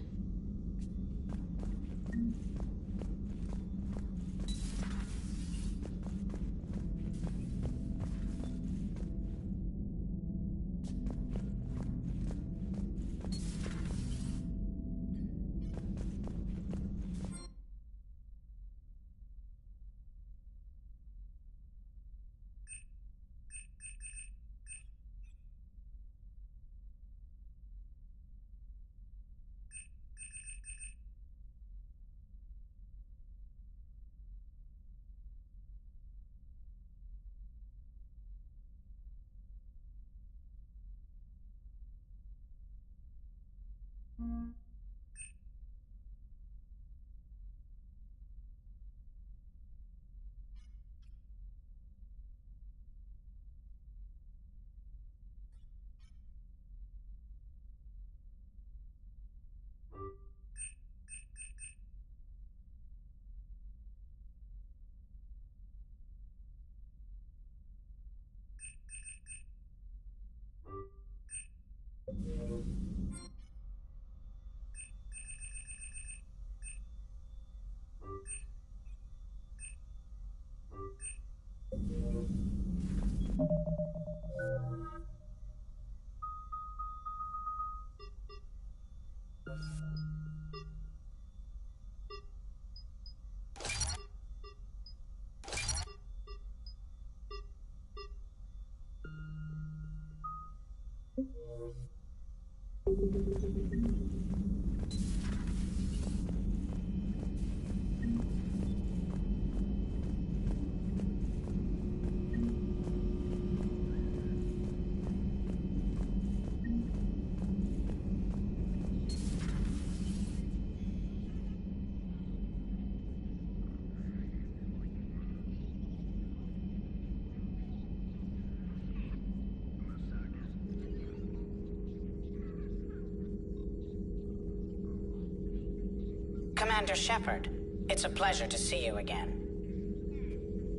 Commander Sheperd, it's a pleasure to see you again.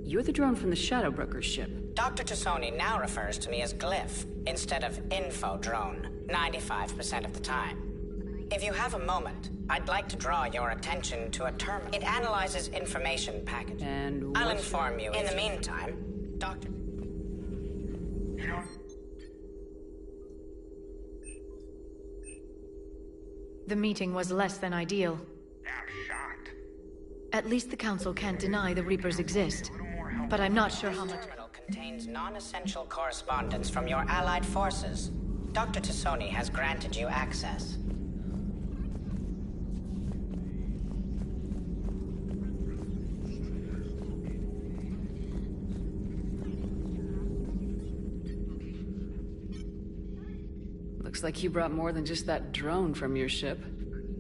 You're the drone from the Shadow Broker's ship. Dr. Tassoni now refers to me as Glyph, instead of Info Drone, 95% of the time. If you have a moment, I'd like to draw your attention to a terminal. It analyzes information packages. And I'll inform you. In the meantime, Dr. The meeting was less than ideal. I'm shocked. At least the Council can't deny the Reapers exist. But I'm not sure how much... This terminal contains non-essential correspondence from your allied forces. Dr. Tassoni has granted you access. Looks like you brought more than just that drone from your ship.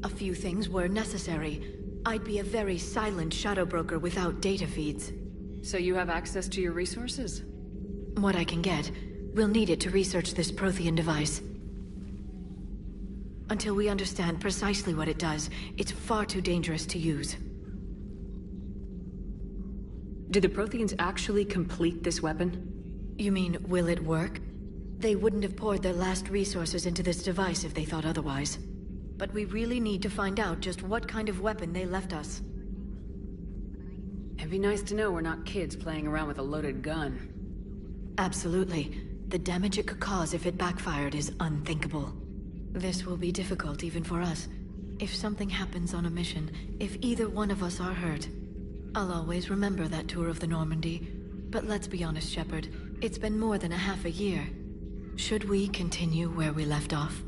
A few things were necessary. I'd be a very silent shadow broker without data feeds. So you have access to your resources? What I can get. We'll need it to research this Prothean device. Until we understand precisely what it does, it's far too dangerous to use. Do the Protheans actually complete this weapon? You mean, will it work? They wouldn't have poured their last resources into this device if they thought otherwise. But we really need to find out just what kind of weapon they left us. It'd be nice to know we're not kids playing around with a loaded gun. Absolutely. The damage it could cause if it backfired is unthinkable. This will be difficult even for us. If something happens on a mission, if either one of us are hurt, I'll always remember that tour of the Normandy. But let's be honest, Sheperd. It's been more than a half a year. Should we continue where we left off?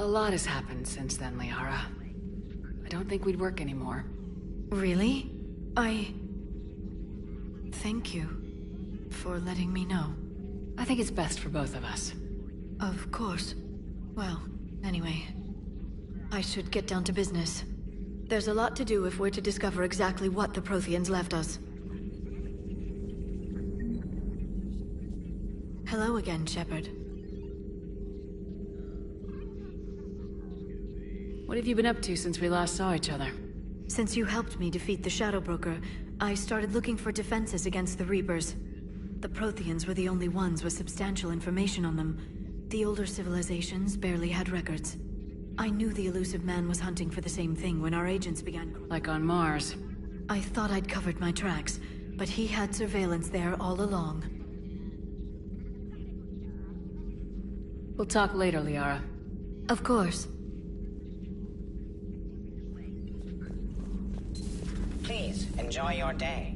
A lot has happened since then, Liara. I don't think we'd work anymore. Really? Thank you for letting me know. I think it's best for both of us. Of course. Well, anyway, I should get down to business. There's a lot to do if we're to discover exactly what the Protheans left us. Hello again, Sheperd. What have you been up to since we last saw each other? Since you helped me defeat the Shadow Broker, I started looking for defenses against the Reapers. The Protheans were the only ones with substantial information on them. The older civilizations barely had records. I knew the elusive man was hunting for the same thing when our agents began... Like on Mars. I thought I'd covered my tracks, but he had surveillance there all along. We'll talk later, Liara. Of course. Please, enjoy your day.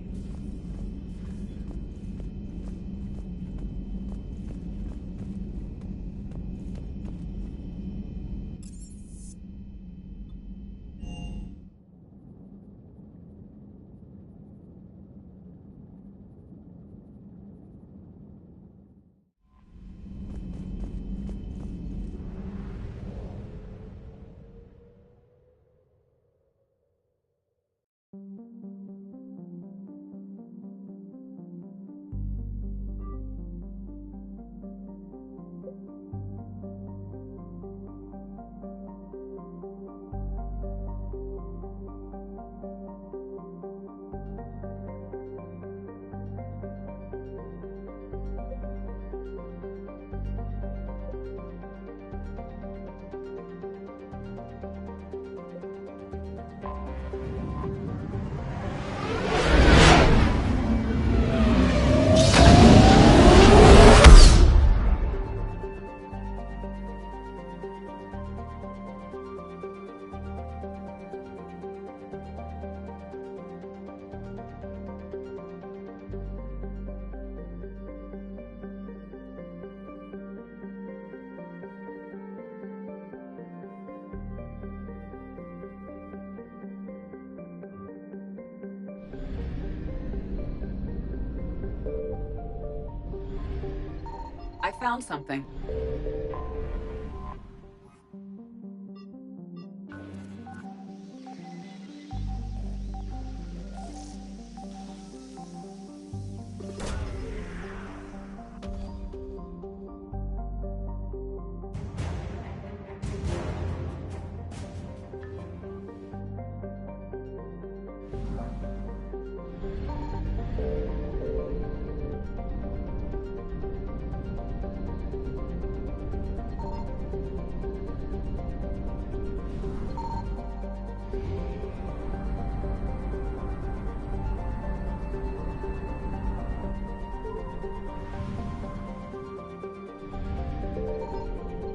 I found something.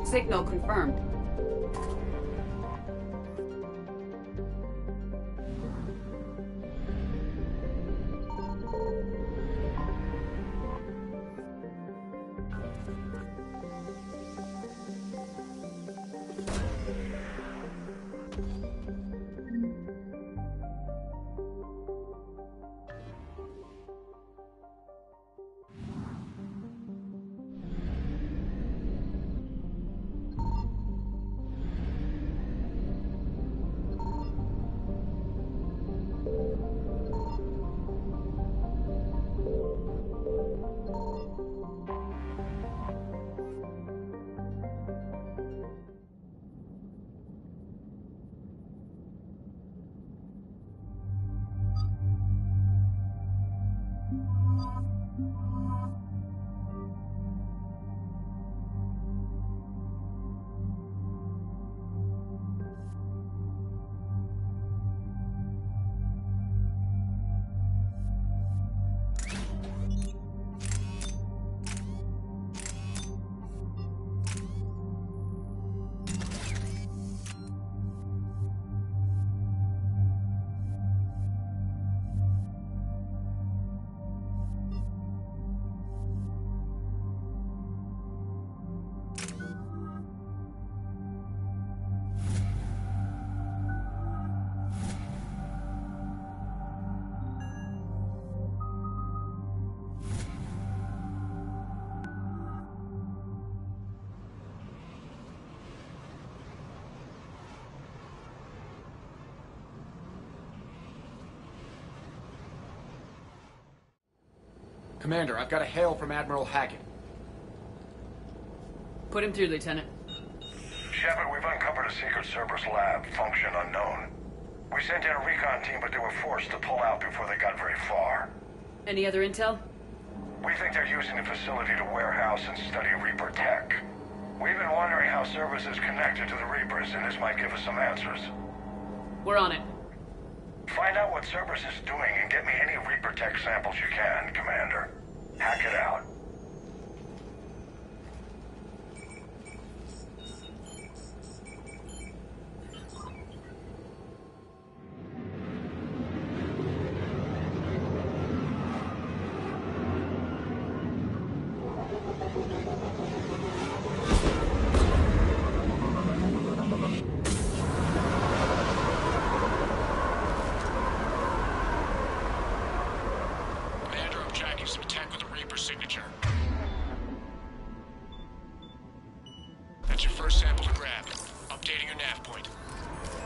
Signal confirmed. Commander, I've got a hail from Admiral Hackett. Put him through, Lieutenant. Sheperd, we've uncovered a secret Cerberus lab, function unknown. We sent in a recon team, but they were forced to pull out before they got very far. Any other intel? We think they're using the facility to warehouse and study Reaper tech. We've been wondering how Cerberus is connected to the Reapers, and this might give us some answers. We're on it. Find out what Cerberus is doing and get me any Reaper tech samples you can, Commander. Hack it out.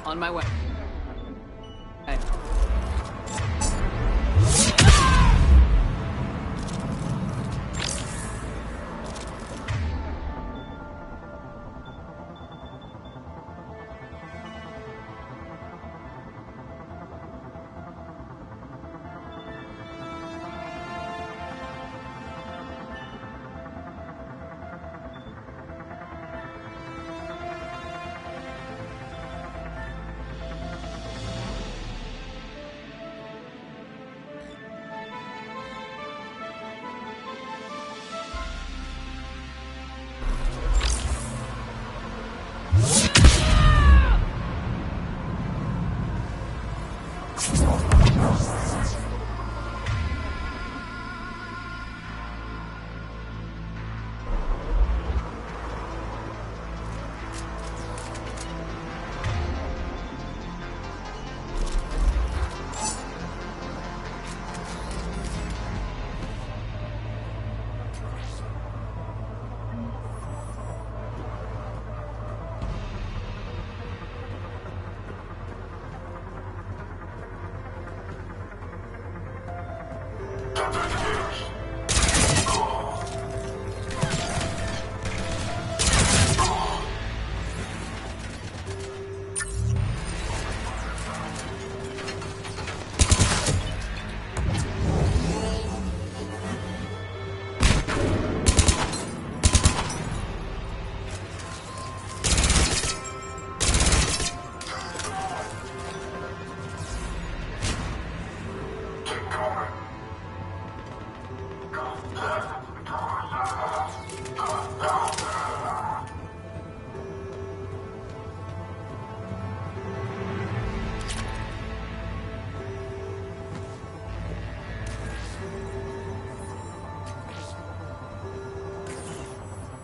On my way. Hey.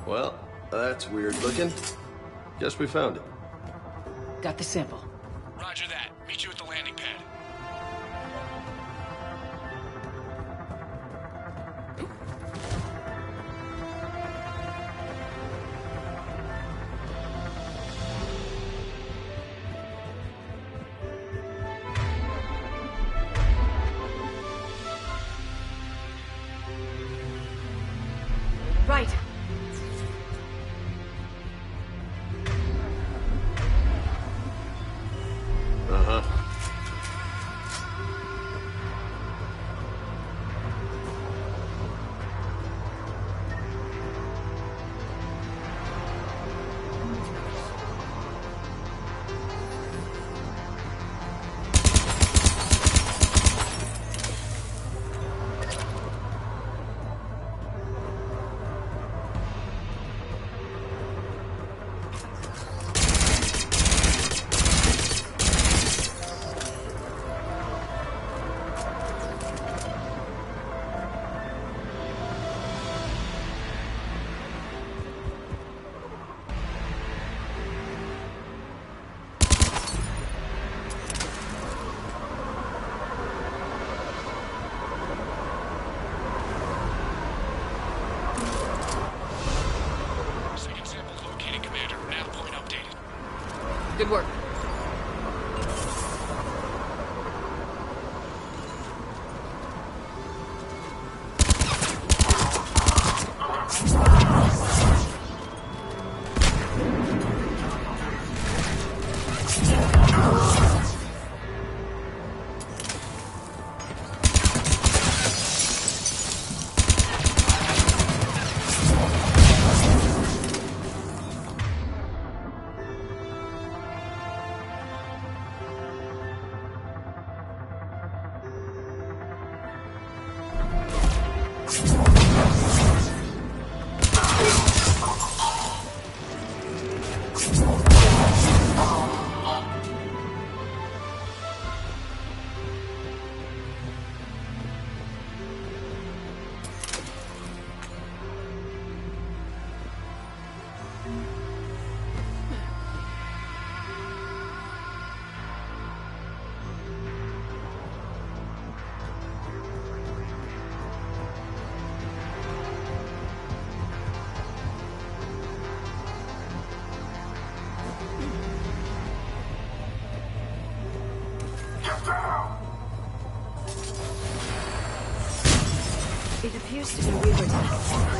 Well, that's weird looking. Guess we found it. Got the sample. Roger that. Meet you at the landing pad. Right. Uh-huh. Good work. It appears to be Reaper tech,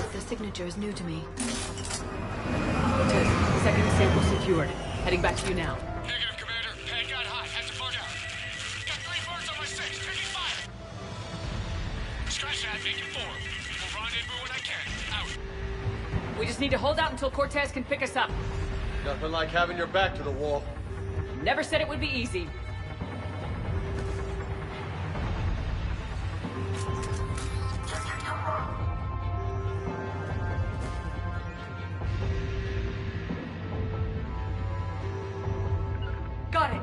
but the signature is new to me. Good. Second sample secured. Heading back to you now. Negative, Commander. Pad got hot. Had to bug out. Got 3 birds on my 6. Taking fire. Scratch that. Make it 4. We'll rendezvous when I can. Out. We just need to hold out until Cortez can pick us up. Nothing like having your back to the wall. Never said it would be easy. Got it.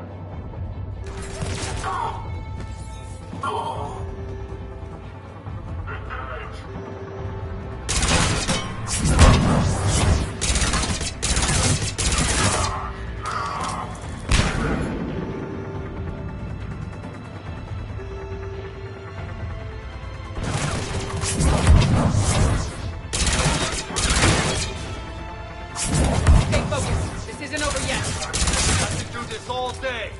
Stay focused. This isn't over yet. Have to do this all day.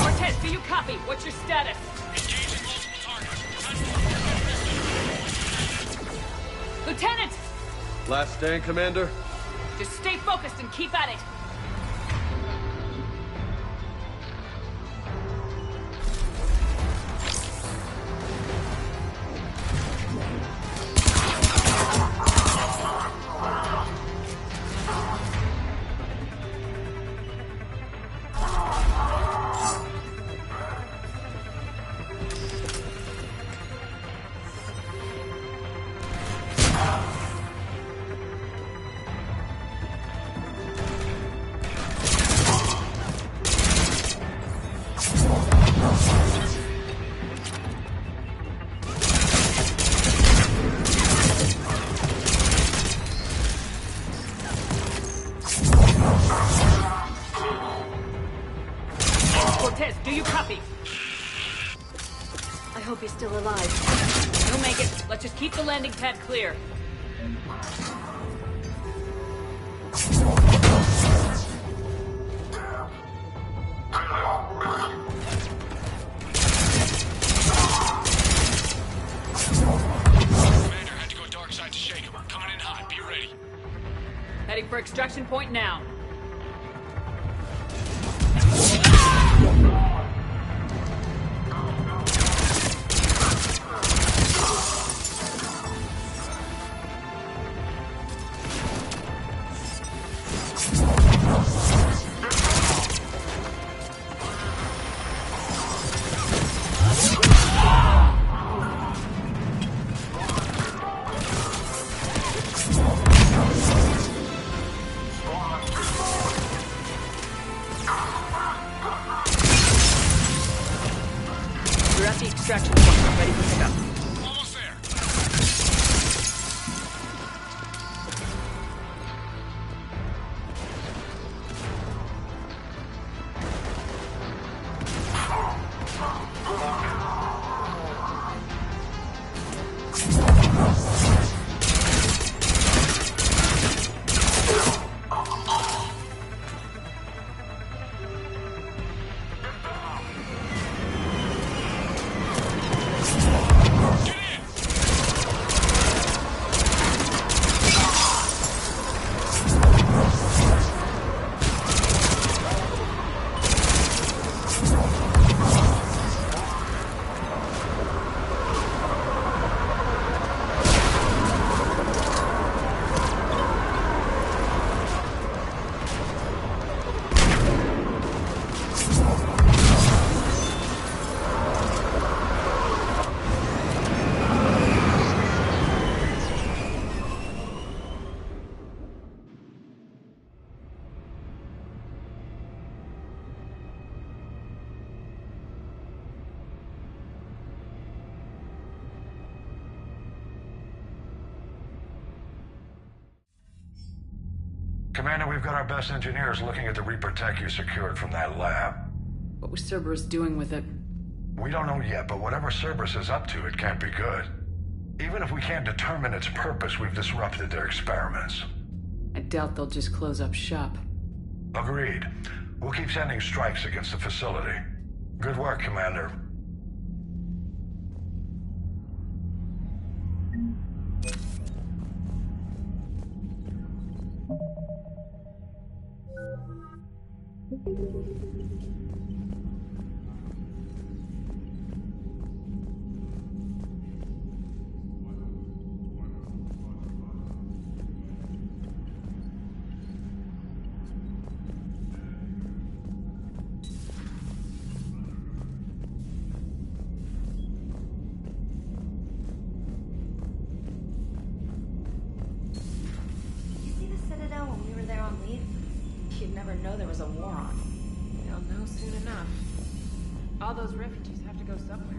Cortez, do you copy? What's your status? Engaging multiple targets. Lieutenant! Last stand, Commander? Just stay focused and keep at it. landing pad clear. Commander had to go dark side to shake him. Coming in hot. Be ready. Heading for extraction point now. We're at the extraction point, ready for pickup. Almost there. Commander, we've got our best engineers looking at the Reaper tech you secured from that lab. What was Cerberus doing with it? We don't know yet, but whatever Cerberus is up to, it can't be good. Even if we can't determine its purpose, we've disrupted their experiments. I doubt they'll just close up shop. Agreed. We'll keep sending strikes against the facility. Good work, Commander. You'd never know there was a war on. You'll know soon enough. All those refugees have to go somewhere.